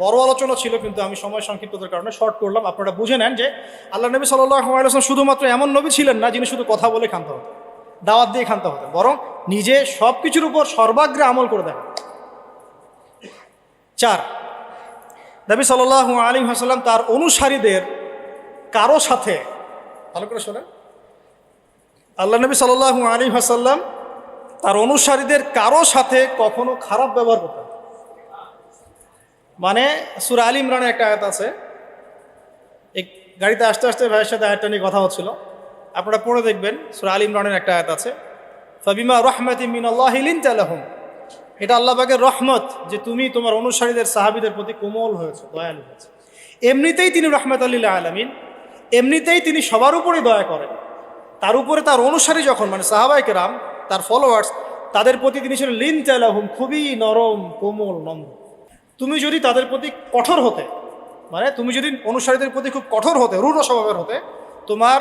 বড় আলোচনা ছিল, কিন্তু আমি সময় সংক্ষিপ্ততার কারণে শর্ট করলাম। আপনারা বুঝে নেন যে আল্লাহ নবী সাল্লাল্লাহু আলাইহি ওয়াসাল্লাম শুধুমাত্র এমন নবী ছিলেন না যিনি শুধু কথা বলে ক্ষান্ত হতেন, দাওয়াত দিয়ে ক্ষান্ত হতেন, বরং নিজে সব কিছুর উপর সর্বাগ্রে আমল করে দেন। 4, নবী সাল্লাল্লাহু আলাইহি ওয়াসাল্লাম তার অনুসারীদের কারো সাথে, ভালো করে শোনেন, আল্লাহ নবী সাল্লাল্লাহু আলাইহি ওয়াসাল্লাম তার অনুসারীদের কারো সাথে কখনো খারাপ ব্যবহার করতেন। মানে সূরা আলী ইমরানের একটা আয়াত আছে, এই গাড়িতে আসতে আসতে ভাইয়ের সাথে আয়াতটা নিয়ে কথা হচ্ছিল, আপনারা পড়ে দেখবেন। সূরা আলী ইমরানের একটা আয়াত আছে, ফাবিমা রাহমাতিন মিনাল্লাহি লিনতা লাহুম। এটা আল্লাহ পাকের রহমত যে তুমি তোমার অনুসারীদের সাহাবীদের প্রতি কোমল হয়েছে, দয়ালু হয়েছে। এমনিতেই তিনি রাহমাতুল লিল আলামিন, এমনিতেই তিনি সবার উপরে দয়া করেন। তার উপরে তার অনুসারী যখন, মানে সাহাবায়ে কেরাম, তার ফলোয়ার্স, তাদের প্রতি তিনি ছিলেন লিনতা লাহুম, খুবই নরম, কোমল, নম্র। তুমি যদি তাদের প্রতি কঠোর হতে, মানে তুমি যদি অনুসারীদের প্রতি খুব কঠোর হতে, রূঢ় স্বভাবের হতে, তোমার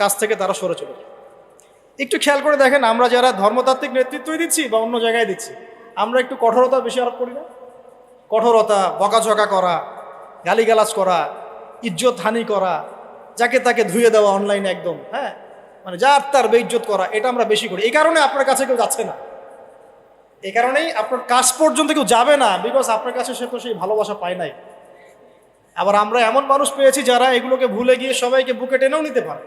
কাছ থেকে তারা সরে চলে যায়। একটু খেয়াল করে দেখেন, আমরা যারা ধর্মতাত্ত্বিক নেতৃত্বই দিচ্ছি বা অন্য জায়গায় দিচ্ছি, আমরা একটু কঠোরতা বেশি আরোপ করি না? কঠোরতা, বকাঝকা করা, গালিগালাজ করা, ইজ্জত হানি করা, যাকে তাকে ধুয়ে দেওয়া অনলাইনে একদম, হ্যাঁ, মানে যার তার বেইজ্জত করা, এটা আমরা বেশি করি। এই কারণে আপনার কাছে কেউ যাচ্ছে না, এই কারণেই আপনার কাছ পর্যন্ত কেউ যাবে না, বিকজ আপনার কাছে সে তো সেই ভালোবাসা পায় নাই। আবার আমরা এমন মানুষ পেয়েছি যারা এগুলোকে ভুলে গিয়ে সবাইকে বুকে টেনেও নিতে পারে,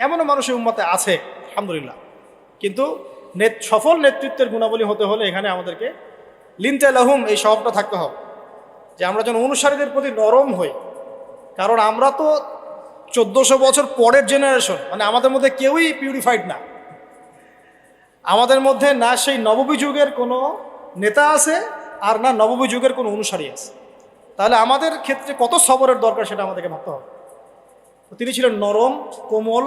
এমনও মানুষের উম্মতে আছে, আলহামদুলিল্লাহ। কিন্তু সফল নেতৃত্বের গুণাবলী হতে হলে এখানে আমাদেরকে লিনতা লাহুম এই স্বভাবটা থাকতে হবে, যে আমরা যেন অনুসারীদের প্রতি নরম হই। কারণ আমরা তো 1400 বছর পরের জেনারেশন, মানে আমাদের মধ্যে কেউই পিউরিফাইড না। আমাদের মধ্যে না সেই নববী যুগের কোনো নেতা আছে, আর না নববী যুগের কোনো অনুসারী আছে। তাহলে আমাদের ক্ষেত্রে কত সবরের দরকার সেটা আমাদেরকে ভাবতে হবে। তিনি ছিলেন নরম, কোমল,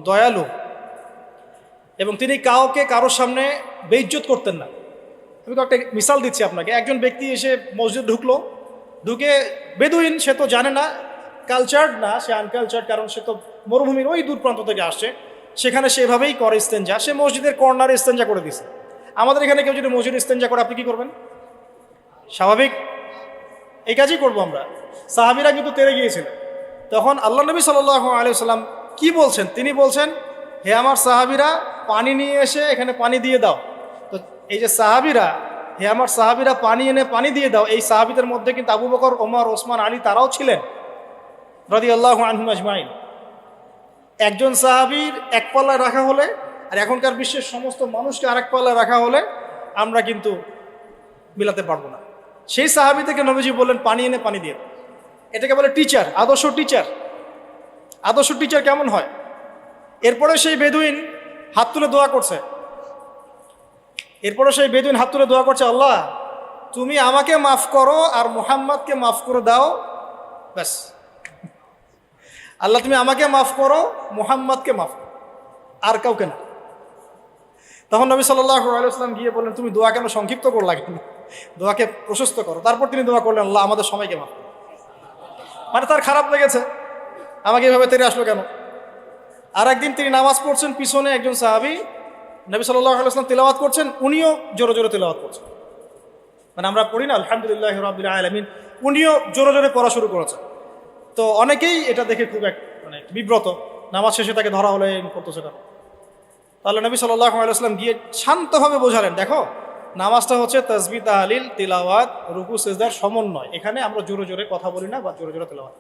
দয়ালু, এবং তিনি কাউকে কারোর সামনে বেইজ্জত করতেন না। আমি তো একটা মিসাল দিচ্ছি আপনাকে। একজন ব্যক্তি এসে মসজিদ ঢুকে বেদুইন, সে তো জানে না, কালচার্ড না, সে আনকালচার্ড, কারণ সে তো মরুভূমির ওই দূর প্রান্ত থেকে আসছে, সেখানে সেভাবেই করে ইস্তেঞ্জা, সে মসজিদের কর্নারে ইস্তেঞ্জা করে দিছে। আমাদের এখানে কেউ যদি মসজিদ ইস্তেঞ্জা করে, আপনি কি করবেন? স্বাভাবিক এই কাজই করবো আমরা। সাহাবীরা কিন্তু তেড়ে গিয়েছিলেন। তখন আল্লাহ নবী সাল্লাল্লাহু আলাইহি ওয়াসাল্লাম কি বলছেন? তিনি বলছেন, হে আমার সাহাবীরা, পানি নিয়ে এসে এখানে পানি দিয়ে দাও। তো এই যে সাহাবীরা, হে আমার সাহাবীরা, পানি এনে পানি দিয়ে দাও, এই সাহাবীদের মধ্যে কিন্তু আবু বকর, ওমর, ওসমান, আলী তারাও ছিলেন রাদিয়াল্লাহু আনহুম আজমাইন। একজন সাহাবীর এক পাল্লায় রাখা হলে আর এখনকার বিশ্বের সমস্ত মানুষকে আরেক পাল্লায় রাখা হলে আমরা কিন্তু মিলাতে পারবো না। সেই সাহাবী থেকে নবীজি বললেন পানি এনে পানি দিয়ে। এটাকে বলে টিচার, আদর্শ টিচার। আদর্শ টিচার কেমন হয়? এরপরে সেই বেদুইন হাত তুলে দোয়া করছে, আল্লাহ তুমি আমাকে মাফ করো আর মুহাম্মদকে মাফ করে দাও, ব্যাস। আল্লাহ তুমি আমাকে মাফ করো, মুহাম্মদকে মাফ করো, আর কাউকে না। তখন নবী সাল্লাল্লাহু আলাইহি ওয়াসাল্লাম গিয়ে বললেন, তুমি দোয়া কেন সংক্ষিপ্ত করলা, কেন দোয়াকে প্রশস্ত করো। তারপর তিনি দোয়া করলেন, আল্লাহ আমাদের সবাইকে মাফ করো। মানে তার খারাপ লেগেছে, আমাকে এভাবে তেড়ে আসলো কেন। আর একদিন তিনি নামাজ পড়ছেন, পিছনে একজন সাহাবী নবী সাল্লাল্লাহু আলাইহি ওয়াসাল্লাম তিলাওয়াত করছেন, উনিও জোরে জোরে তিলাওয়াত করছেন। মানে আমরা পড়ি না আলহামদুলিল্লাহি রাব্বিল আলামিন, উনিও জোরে জোরে পড়া শুরু করেছেন। তো অনেকেই এটা দেখে খুব মানে বিব্রত, নামাজ শেষে তাকে ধরা হলে করতেছে না। তাহলে নবী সাল্লাল্লাহু আলাইহি ওয়াসাল্লাম গিয়ে শান্তভাবে বোঝালেন, দেখো নামাজটা হচ্ছে তাসবিহ, তাহলিল, তিলাওয়াত, রুকু, সিজদার সমন্বয়। এখানে আমরা জোরে জোরে কথা বলি না বা জোরে জোরে তিলাওয়াত।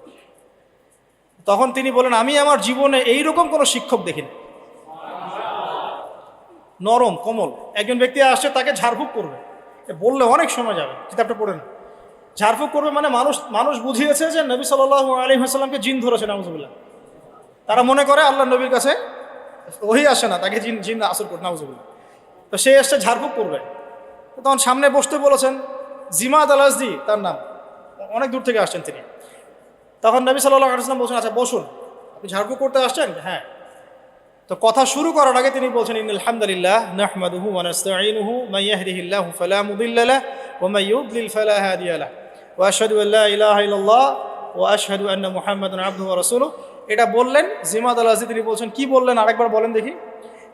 তখন তিনি বলেন, আমি আমার জীবনে এইরকম কোনো শিক্ষক দেখিনি। নরম, কোমল। একজন ব্যক্তি আসছে, তাকে ঝাড়ফুঁক করবে, বললে অনেক সময় যাবে, কিতাবটা পড়ে না। ঝাড়ফুঁক করবে মানে মানুষ মানুষ বুঝিয়েছে যে নবী সাল্লাল্লাহু আলাইহি ওয়াসাল্লামকে জিন ধরেছে, নাউজুবিল্লাহ। তারা মনে করে আল্লাহ নবীর কাছে ওহি আসে না, তাকে জিন জিন আসর করে, নাউজুবিল্লাহ। তো সে এসছে ঝাড়ফুঁক করবে, তখন সামনে বসতে বলেছেন জিমাদ আল আজদি তার নাম, অনেক দূর থেকে আসছেন তিনি। তখন নবী সাল্লাল্লাহু আলাইহি ওয়াসাল্লাম বলছেন, আচ্ছা বসুন, আপনি ঝাড়ফুঁক করতে আসছেন? হ্যাঁ। তো কথা শুরু করার আগে তিনি বলছেন, ইন্নাল হামদুলিল্লাহ নাহমাদুহু ওয়া নাস্তাঈনুহু মান ইয়াহদিহিল্লাহু ফালা মুদিল্লা লাহু ওয়া মান ইউদ্লিল ফালা হাদিয়া লাহু ওয়া আশহাদু আল্লা ইলাহা ইল্লাল্লাহ ওয়া আশহাদু আন্না মুহাম্মাদান আবদুহু ওয়া রাসূলুহু। এটা বললেন জিমাদ আল আজদি, তিনি বলছেন কি বললেন আরেকবার বলেন দেখি।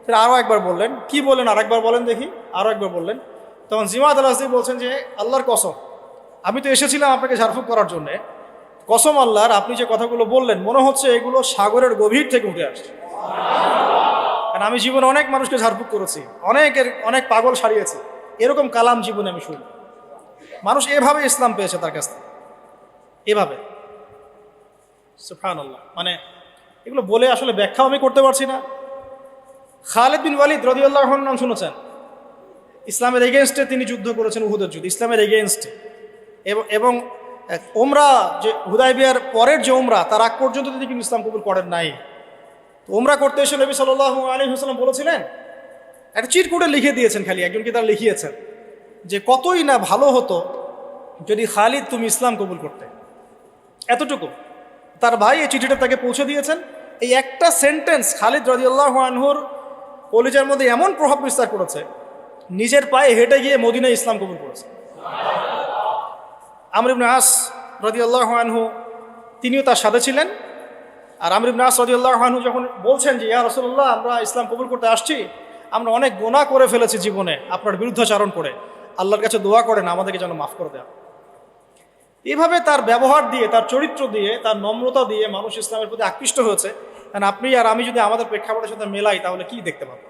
তিনি আরও একবার বললেন, কি বললেন আরেকবার বলেন দেখি, আরও একবার বললেন। তখন জিমাদ আল আজদি বলছেন যে আল্লাহর কসম, আমি তো এসেছিলাম আপনাকে ঝাড়ফুঁক করার জন্যে, কসম আল্লাহর, আপনি যে কথাগুলো বললেন মনে হচ্ছে এগুলো সাগরের গভীর থেকে উঠে আসছে। কারণ আমি জীবনে অনেক মানুষকে ঝাড়ফুঁক করেছি, অনেক পাগল সারিয়েছি, এরকম কালাম জীবনে আমি শুনি। মানুষ এভাবে ইসলাম পেয়েছে তার কাছ থেকে, এভাবে। সুবহানাল্লাহ। মানে এগুলো বলে আসলে ব্যাখ্যাও আমি করতে পারছি না। খালিদ বিন ওয়ালিদ রাদিয়াল্লাহু আনহু নাম শুনেছেন? ইসলামের এগেনস্টে তিনি যুদ্ধ করেছেন, উহুদের যুদ্ধ, ইসলামের এগেনস্টে। এবং ওমরা যে হুদায়বিয়ার পরের যে ওমরা, তার আগ পর্যন্ত তিনি কিন্তু ইসলাম কবুল করেন নাই। তো ওমরা করতে এসে নবী সাল্লাল্লাহু আলাইহি ওয়াসাল্লাম বলেছিলেন, একটা চিরকুটে লিখে দিয়েছেন, খালি একজনকে তারা লিখিয়েছেন যে কতই না ভালো হতো যদি খালিদ তুমি ইসলাম কবুল করতে, এতটুকু। তার ভাই এই চিঠিটা তাকে পৌঁছে দিয়েছেন। এই একটা সেন্টেন্স খালিদ রাদিয়াল্লাহু আনহুর কলিজার মধ্যে এমন প্রভাব বিস্তার করেছে, নিজের পায়ে হেঁটে গিয়ে মদিনায় ইসলাম কবুল করেছে। আমর ইবনে আস রাদিয়াল্লাহু আনহু তিনিও তার সাথে ছিলেন। আর আমর ইবনে আস রাদিয়াল্লাহু আনহু যখন বলছেন যে ইয়া রাসূলুল্লাহ, আমরা ইসলাম কবুল করতে আসছি, আমরা অনেক গুনাহ করে ফেলেছি জীবনে আপনার বিরুদ্ধাচারণ করে, আল্লাহর কাছে দোয়া করেন আমাদেরকে যেন মাফ করে দেন। এইভাবে তার ব্যবহার দিয়ে, তার চরিত্র দিয়ে, তার নম্রতা দিয়ে মানুষ ইসলামের প্রতি আকৃষ্ট হয়েছে। কারণ আপনি আর আমি যদি আমাদের প্রেক্ষাপটের সাথে মেলাই, তাহলে কি দেখতে পাবো?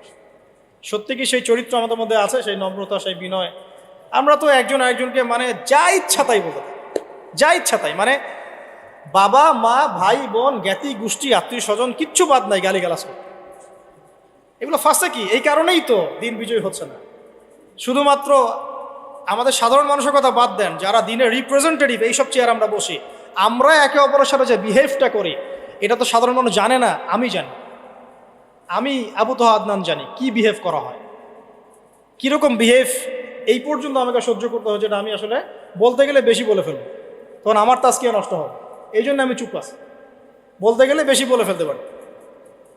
সত্যি কি সেই চরিত্র আমাদের মধ্যে আছে, সেই নম্রতা, সেই বিনয়? আমরা তো একজন আরেকজনকে মানে যা ইচ্ছা তাই বলতে থাকি, যা ইচ্ছা তাই, মানে বাবা মা ভাই বোন জ্ঞাতি গোষ্ঠী আত্মীয় স্বজন কিচ্ছু বাদ নাই গালিগালাজ করতে। এগুলো ফাঁসে কি? এই কারণেই তো দিন বিজয় হচ্ছে না। শুধুমাত্র আমাদের সাধারণ মানুষের কথা বাদ দেন, যারা দিনের রিপ্রেজেন্টেটিভ, এইসব চেয়ার আমরা বসি, আমরা একে অপরের সাথে যে বিহেভটা করি, এটা তো সাধারণ মানুষ জানে না। আমি জানি, আমি আবু তোহা আদনান জানি কি বিহেভ করা হয়, কীরকম বিহেভ এই পর্যন্ত আমাকে সহ্য করতে হয়, যেটা আমি আসলে বলতে গেলে বেশি বলে ফেলবো, তখন আমার তাজকিয়া নষ্ট হবে। এই জন্য আমি চুপ আছি, বলতে গেলে বেশি বলে ফেলতে পারি।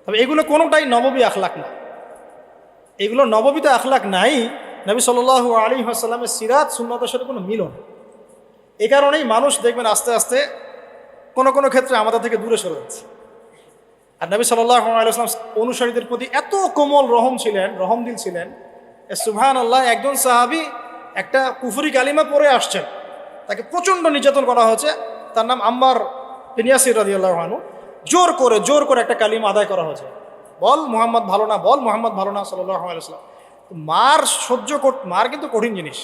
তবে এগুলো কোনোটাই নববী আখলাক না, এগুলো নববীতে আখলাক নাই। নবী সাল্লাল্লাহু আলাইহি ওয়াসাল্লামের সিরাত সুন্নতের সাথে কোনো মিলন। এই কারণেই মানুষ দেখবেন আস্তে আস্তে কোনো কোনো ক্ষেত্রে আমাদের থেকে দূরে সরে যাচ্ছে। আর নবী সাল্লাল্লাহু আলাইহি ওয়াসাল্লাম অনুসারীদের প্রতি এত কোমল রহমদিল ছিলেন। সুবহানাল্লাহ, একজন সাহাবী একটা কুফরি কালিমা পড়ে আসছেন, তাকে প্রচণ্ড নির্যাতন করা হয়েছে, তার নাম আম্মার বিন ইয়াসির রাদিয়াল্লাহু আনহু। জোর করে একটা কালিমা আদায় করা হয়েছে, বল মুহাম্মদ ভালো না, বল মুহাম্মদ ভালো না সাল্লাল্লাহু আলাইহি ওয়াসাল্লাম। মার কিন্তু কঠিন জিনিস।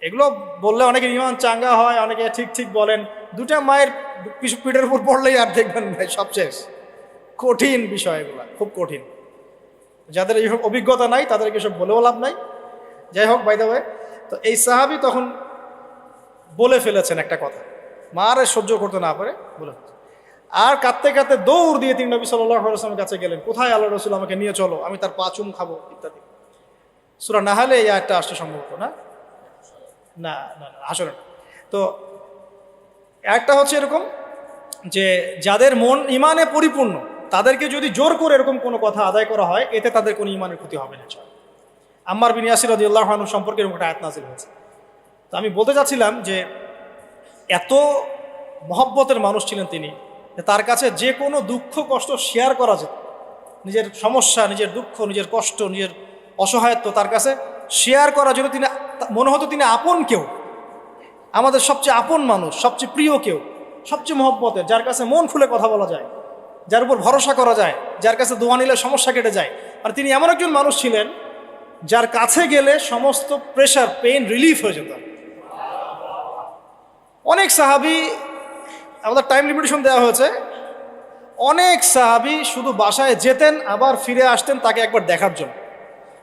এগুলো বললে অনেকে ইমান চাঙ্গা হয়, অনেকে ঠিক বলেন। দুটা মায়ের পিঠের উপর পড়লেই আর দেখবেন ভাই সব শেষ। কঠিন বিষয় এগুলো, খুব কঠিন। যাদের এইসব অভিজ্ঞতা নাই তাদেরকে সব বলেও লাভ নাই। যাই হোক, বাই দ্য ওয়ে, তো এই সাহাবী তখন বলে ফেলেছেন একটা কথা, মার সহ্য করতে না পারে বলে, আর কাঁদতে কাঁদতে দৌড় দিয়ে তিনি নবী সাল্লাল্লাহু আলাইহি ওয়াসাল্লামের কাছে গেলেন, কোথায় আল্লাহ রাসূল, আমাকে নিয়ে চলো, আমি তার পা চুম খাবো ইত্যাদি। সূরা নাহলে এই আয়াতটা আসছে সম্ভবত, না আসলে না। তো একটা হচ্ছে এরকম যে যাদের মন ইমানে পরিপূর্ণ, তাদেরকে যদি জোর করে এরকম কোনো কথা আদায় করা হয়, এতে তাদের কোনো ইমানের ক্ষতি হবে না। আম্মার বিন ইয়াসির রাদিয়াল্লাহু আনহু সম্পর্কে এরকম একটা আয়াত নাযিল হয়েছে। তো আমি বলতে চাচ্ছিলাম যে এত মহব্বতের মানুষ ছিলেন তিনি, তার কাছে যে কোনো দুঃখ কষ্ট শেয়ার করা যেত। নিজের সমস্যা, নিজের দুঃখ, নিজের কষ্ট, নিজের অসহায়ত্ব তার কাছে শেয়ার করার জন্য তিনি মনে হতো তিনি আপন কেউ, আমাদের সবচেয়ে আপন মানুষ, সবচেয়ে প্রিয় কেউ, সবচেয়ে মহব্বতের, যার কাছে মন খুলে কথা বলা যায়, যার উপর ভরসা করা যায়, যার কাছে দোয়া নিলে সমস্যা কেটে যায়। আর তিনি এমন একজন মানুষ ছিলেন যার কাছে গেলে সমস্ত প্রেশার, পেইন রিলিফ হয়ে যেত। অনেক সাহাবী, আমাদের টাইম লিমিটেশন দেওয়া হয়েছে, অনেক সাহাবী শুধু বাসায় যেতেন আবার ফিরে আসতেন তাকে একবার দেখার জন্য।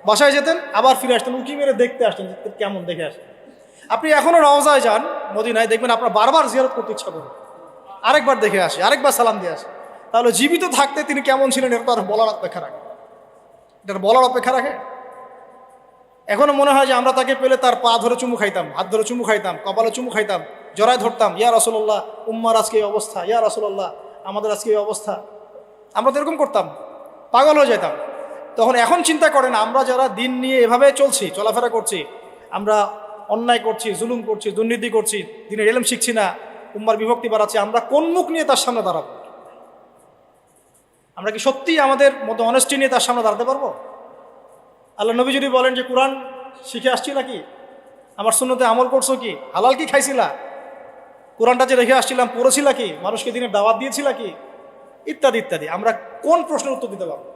বাসায় যেতেন, আবার ফিরে আসতেন, উঁকি মেরে দেখতে আসতেন যে কেমন দেখে আসতেন। আপনি এখনও রওজায় যান মদিনায়, দেখবেন আপনার বারবার জিয়ারত করতে ইচ্ছা করবে, আরেকবার দেখে আসে, আরেকবার সালাম দিয়ে আসে। তাহলে জীবিত থাকতে তিনি কেমন ছিলেন এটা তো আর বলার অপেক্ষা রাখে, এটার বলার অপেক্ষা রাখে। এখনো মনে হয় যে আমরা তাকে পেলে তার পা ধরে চুমু খাইতাম, হাত ধরে চুমু খাইতাম, কপালে চুমু খাইতাম, জড়ায় ধরতাম, ইয়া রাসূলুল্লাহ উম্মার আজকে এই অবস্থা, ইয়া রাসূলুল্লাহ আমাদের আজকে এই অবস্থা। আমরা তো এরকম করতাম, পাগল হয়ে যেতাম। তখন এখন চিন্তা করেন, আমরা যারা দিন নিয়ে এভাবে চলছি, চলাফেরা করছি, আমরা অন্যায় করছি, জুলুম করছি, দুর্নীতি করছি, দিনের ইলম শিখছি না, উম্মার বিভক্তি বাড়াচ্ছি, আমরা কোন মুখ নিয়ে তার সামনে দাঁড়াবো? আমরা কি সত্যি আমাদের মধ্যে অনেস্টি নিয়ে তার সামনে দাঁড়াতে পারবো? আল্লাহ নবী যদি বলেন যে কোরআন শিখে আসছি নাকি, আমার সুন্নতে আমল করছো কি, হালাল কি খাইছিলা, কোরআনটা যে রেখে আসছিলাম পড়েছিলা কি, মানুষকে দিনের দাওয়াত দিয়েছিলা কি, ইত্যাদি ইত্যাদি, আমরা কোন প্রশ্নের উত্তর দিতে পারবো?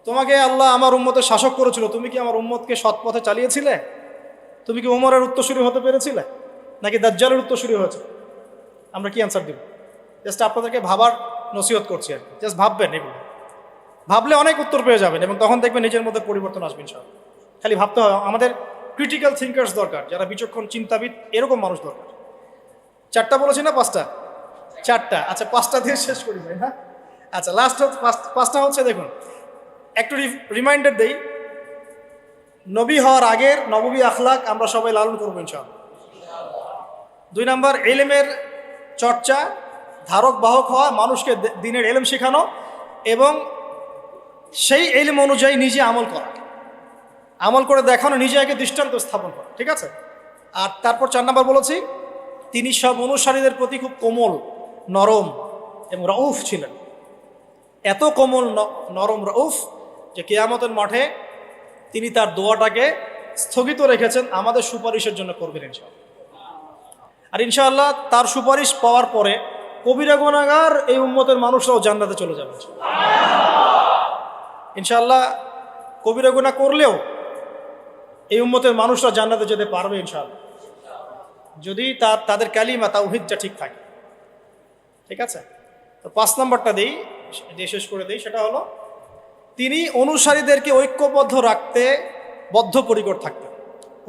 তোমাকে আল্লাহ আমার উম্মতের শাসক করেছিল, তুমি কি আমার উম্মতকে সৎ পথে চালিয়েছিলে? তুমি কি উমরের উত্তরসূরি হতে পেরেছিলে, নাকি দাজ্জালের উত্তরসূরি হয়েছে? আমরা কি অ্যান্সার দিব? জাস্ট আপনাদেরকে ভাবার নসিহত করছি আর কি, জাস্ট ভাববেন, এগুলো ভাবলে অনেক উত্তর পেয়ে যাবেন এবং তখন দেখবেন নিজের মধ্যে পরিবর্তন আসবে ইনশাআল্লাহ। খালি ভাবতে হবে, আমাদের ক্রিটিক্যাল থিঙ্কার্স দরকার, যারা বিচক্ষণ চিন্তাবিদ, এরকম মানুষ দরকার। 4টা বলেছি না 5টা? 4টা, আচ্ছা 5টা দিয়ে শেষ করি ভাই, হ্যাঁ? আচ্ছা লাস্ট 5টা হচ্ছে, দেখুন একটু রিমাইন্ডার দেই, নবী হওয়ার আগের নববী আখলাক আমরা সবাই লালন করবো ইনশাআল্লাহ। 2 নম্বর, ইলমের চর্চা, ধারক বাহক হওয়া, মানুষকে দিনের ইলম শেখানো এবং সেই ইলম অনুযায়ী নিজে আমল করা, আমল করে দেখানো, নিজে আগে দৃষ্টান্ত স্থাপন করা, ঠিক আছে? আর তারপর 4 নম্বর বলেছি, তিনি সব অনুসারীদের প্রতি খুব কোমল, নরম এবং রউফ ছিলেন। এত কোমল, নরম, রউফ যে কিয়ামতের মাঠে তিনি তার দোয়াটাকে স্থগিত রেখেছেন, আমাদের সুপারিশের জন্য করবেন ইনশাআল্লাহ। আর ইনশাআল্লাহ তার সুপারিশ পাওয়ার পরে কবিরা গুনাহগার এই উম্মতের মানুষরাও জান্নাতে চলে যাবে ইনশাআল্লাহ। কবিরা গুনাহ করলেও এই উম্মতের মানুষরা জান্নাতে যেতে পারবে ইনশাআল্লাহ, যদি তাদের কালিমা তাওহীদটা ঠিক থাকে, ঠিক আছে? তো 5 নম্বরটা দিই, শেষ করে দিই, সেটা হলো তিনি অনুসারীদেরকে ঐক্যবদ্ধ রাখতে বদ্ধপরিকর থাকতেন।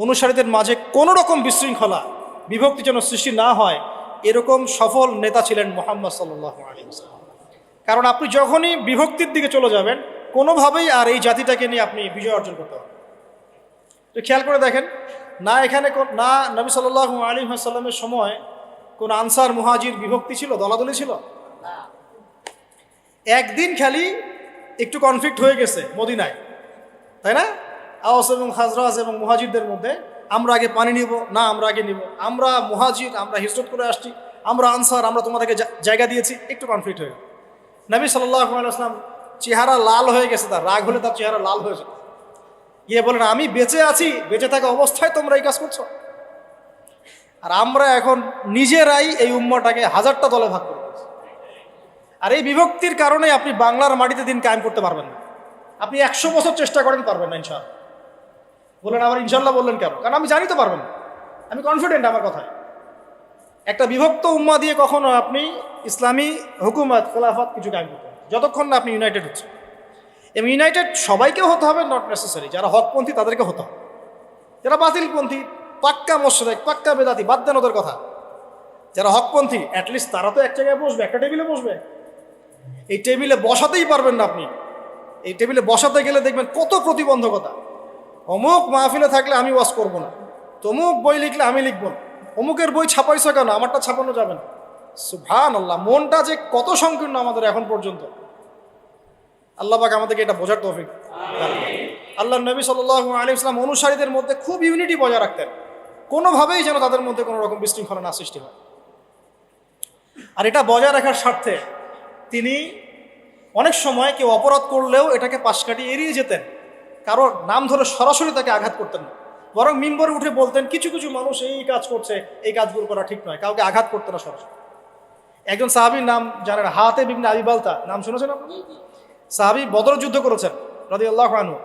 অনুসারীদের মাঝে কোনো রকম বিশৃঙ্খলা, বিভক্তি যেন সৃষ্টি না হয়, এরকম সফল নেতা ছিলেন মুহাম্মদ সাল্লাল্লাহু আলাইহি ওয়াসাল্লাম। কারণ আপনি যখনই বিভক্তির দিকে চলে যাবেন, কোনোভাবেই আর এই জাতিটাকে নিয়ে আপনি বিজয় অর্জন করতে পারবেন। তো খেয়াল করে দেখেন, না এখানে না নবী সাল্লাল্লাহু আলাইহি ওয়াসাল্লামের সময় কোন আনসার মুহাজির বিভক্তি ছিল, দলাদলি ছিল। একদিন খালি একটু কনফ্লিক্ট হয়ে গেছে মদিনায়, তাই না? আওস এবং খাজরাজ এবং মুহাজিরদের মধ্যে, আমরা আগে পানি নিব না, আমরা আগে নিব, আমরা মুহাজির, আমরা হিজরত করে আসছি, আমরা আনসার, আমরা তোমাদেরকে জায়গা দিয়েছি, একটু কনফ্লিক্ট হয়ে গেল। নবী সাল্লাল্লাহু আলাইহি ওয়াসাল্লাম চেহারা লাল হয়ে গেছে, তার রাগ হলে তার চেহারা লাল হয়ে যায়, গিয়ে বলেন, আমি বেঁচে আছি, বেঁচে থাকা অবস্থায় তোমরা এই কাজ করছো? আর আমরা এখন নিজেরাই এই উম্মাটাকে 1000টা দলে ভাগ করে দিয়েছি। আর এই বিভক্তির কারণে আপনি বাংলার মাটিতে দিন কায়েম করতে পারবেন না। আপনি 100 বছর চেষ্টা করেন, পারবেন না ইনশাআল্লাহ। বললেন আবার ইনশাআল্লাহ বললেন কেন? কারণ আমি জানি তো পারবেন না, আমি কনফিডেন্ট আমার কথায়। একটা বিভক্ত উম্মা দিয়ে কখনো আপনি ইসলামী হুকুমত, খেলাফত কিছু কায়েম করতে পারবেন যতক্ষণ না আপনি ইউনাইটেড হচ্ছে। এবং ইউনাইটেড সবাইকেও হতে হবে, নট নেসেসারি। যারা হকপন্থী তাদেরকে হতে হবে, যারা বাতিলপন্থী, পাক্কা মোশরিক, পাক্কা বেদাতি, বাদ দেন ওদের কথা। যারা হকপন্থী অ্যাটলিস্ট তারা তো এক জায়গায় বসবে, একটা টেবিলে বসবে। এই টেবিলে বসাতেই পারবেন না আপনি। এই টেবিলে বসাতে গেলে দেখবেন কত প্রতিবন্ধকতা। অমুক মাহফিলে থাকলে আমি ওয়াজ করব না, তমুক বই লিখলে আমি লিখব না, অমুকের বই ছাপাইছো কেন, আমারটা ছাপানো যাবে না। সুবহানাল্লাহ, মনটা যে কত সংকীর্ণ আমাদের এখন পর্যন্ত। আল্লাহ পাক আমাদেরকে এটা বোঝার তৌফিক। আল্লাহর নবী সাল্লাল্লাহু আলাইহি ওয়াসাল্লাম অনুসারীদের মধ্যে খুব ইউনিটি বজায় রাখতেন, কোনোভাবেই যেন তাদের মধ্যে কোনো রকম বিশৃঙ্খলা না সৃষ্টি হয়। আর এটা বজায় রাখার স্বার্থে তিনি অনেক সময় কেউ অপরাধ করলেও এটাকে পাশ কাটিয়ে এড়িয়ে যেতেন, কারোর নাম ধরে সরাসরি তাকে আঘাত করতেন না, বরং মিম্বরে উঠে বলতেন কিছু কিছু মানুষ এই কাজ করছে, এই কাজগুলো করা ঠিক নয়, কাউকে আঘাত করতে না সরাসরি। একজন সাহাবীর নাম জানেন, হাতেব ইবনে আবি বালতা, নাম শুনেছেন আপনি? সাহাবী, বদর যুদ্ধ করেছেন রাদিয়াল্লাহু আনহু।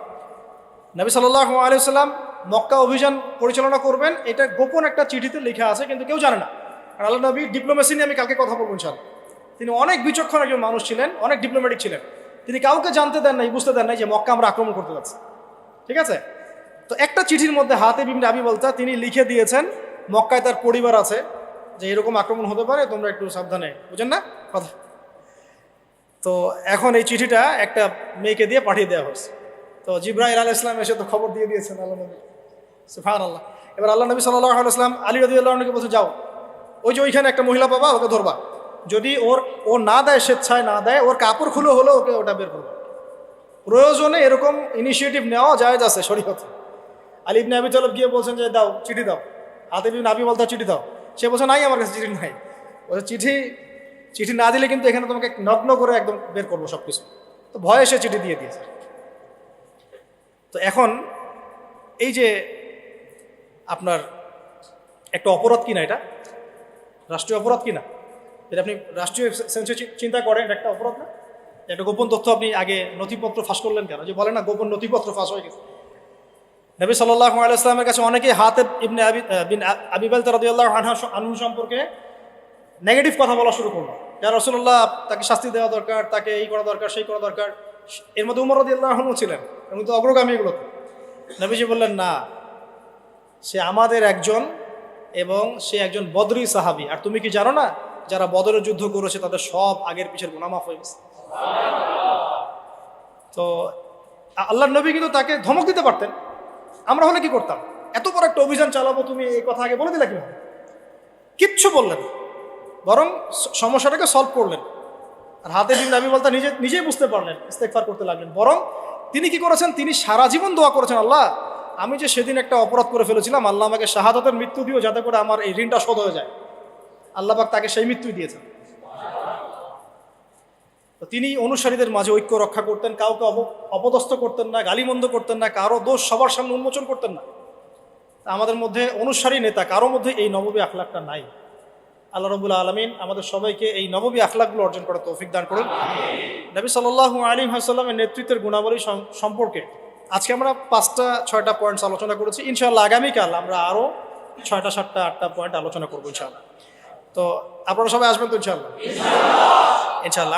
নবী সাল্লাল্লাহু আলাইহি ওয়াসাল্লাম মক্কা অভিযান পরিচালনা করবেন, এটা গোপন একটা চিঠিতে লেখা আছে, কিন্তু কেউ জানে না। আর আল্লাহ নবী ডিপ্লোমেসি নিয়ে আমি কালকে কথা বলবো ইনশাআল্লাহ। তিনি অনেক বিচক্ষণ একজন মানুষ ছিলেন, অনেক ডিপ্লোম্যাটিক ছিলেন। তিনি কাউকে জানতে দেন নাই, বুঝতে দেন নাই যে মক্কা আমরা আক্রমণ করতে যাচ্ছি। ঠিক আছে? তো একটা চিঠির মধ্যে হাতিব ইবনে আবি বালতা তিনি লিখে দিয়েছেন, মক্কায় তার পরিবার আছে, যে এরকম আক্রমণ হতে পারে, তোমরা একটু সাবধানে, বুঝেন না কথা। তো এখন এই চিঠিটা একটা মেয়েকে দিয়ে পাঠিয়ে দেওয়া হয়েছে। তো জিব্রাইল আলাইহিস সালাম এসে তো খবর দিয়ে দিয়েছেন আল্লাহ নবী, সুবহানাল্লাহ। এবার আল্লাহ নবী সাল্লাল্লাহু আলাইহি ওয়াসাল্লাম আলী রাদিয়াল্লাহু আনহুকে বলছে, যাও ওই যে ওইখানে একটা মহিলা পাবা, ওকে ধরবা, যদি ও না দেয়, স্বেচ্ছায় না দেয়, ওর কাপড় খুলে হলো ওকে ওটা বের করবে। প্রয়োজনে এরকম ইনিশিয়েটিভ নেওয়া জায়েজ আছে শরীয়তে। আলী ইবনে আবি তালেব গিয়ে বলছেন যে দাও, চিঠি দাও। হাতিব ইবনে আবি বালতা চিঠি দাও। সে বলছে নাই, আমার কাছে চিঠি নাই। বলছে চিঠি না দিলে কিন্তু এখানে তোমাকে নগ্ন করে একদম বের করবো সব কিছু। তো ভয়ে সে চিঠি দিয়ে দিয়েছে। তো এখন এই যে আপনার একটা অপরাধ কিনা, এটা রাষ্ট্রীয় অপরাধ কিনা, এটা আপনি রাষ্ট্রীয় সেন্সে চিন্তা করেন, এটা একটা অপরাধ না? একটা গোপন তথ্য আপনি আগে নথিপত্র ফাঁস করলেন কেন? যে বলে না গোপন নথিপত্র ফাঁস হয়ে গেছে। নবী সাল্লাল্লাহু আলাইহি ওয়াসাল্লামের কাছে অনেকেই হাতিব ইবনে আবি বালতা রাদিয়াল্লাহু আনহু সম্পর্কে নেগেটিভ কথা বলা শুরু করলো। ইয়া রাসূলুল্লাহ, তাকে শাস্তি দেওয়া দরকার, তাকে এই করা দরকার, সেই করা দরকার। এর মধ্যে উমর রাদিয়াল্লাহু আনহু ছিলেন, এবং তো অগ্রগামী এগুলোতে। নবীজি বললেন, না, সে আমাদের একজন, এবং সে একজন বদরি সাহাবী। আর তুমি কি জানো না, যারা বদরের যুদ্ধ করেছে তাদের সব আগের পিছের গুনাহ মাফ হয়ে গেছে। তো আল্লাহর নবী কিন্তু তাকে ধমক দিতে পারতেন। আমরা হলে কি করতাম? এত বড় একটা অভিযান চালাবো, তুমি এই কথা আগে বলে দিলে কিভাবে? কিচ্ছু বললেন, বরং সমস্যাটাকে সলভ করলেন। আর হাতিব ইবনে আবি বালতা নিজেই বুঝতে পারলেন, ইস্তেগফার করতে লাগলেন। বরং তিনি কি করেছেন, তিনি সারা জীবন দোয়া করেছেন, আল্লাহ, আমি যে সেদিন একটা অপরাধ করে ফেলেছিলাম, আল্লাহ আমাকে শাহাদাতের মৃত্যু দিও, যাতে করে আমার এই ঋণটা শোধ হয়ে যায়। আল্লাহ পাক তাকে সেই মৃত্যুই দিয়েছেন। তো তিনি অনুসারীদের মাঝে ঐক্য রক্ষা করতেন, কাউকে অপদস্থ করতেন না, গালিমন্দ করতেন না, কারো দোষ সবার সামনে উন্মোচন করতেন না। আমাদের মধ্যে অনুসারী নেতা কারো মধ্যে এই নববী আখলাকটা নাই। আল্লাহ রাব্বুল আলামিন আমাদের সবাইকে এই নববী আখলাকগুলো অর্জন করার তৌফিক দান করুন। নবী সাল্লাল্লাহু আলাইহি ওয়াসাল্লামের নেতৃত্বের গুণাবলী সম্পর্কে আজকে আমরা 5-6টা পয়েন্টস আলোচনা করেছি। ইনশাআল্লাহ আগামীকাল আমরা আরও 6টা 7টা 8টা পয়েন্ট আলোচনা করবো ইনশাআল্লাহ। তো আপনারা সবাই আসবেন তো ইনশাআল্লাহ? ইনশাআল্লাহ।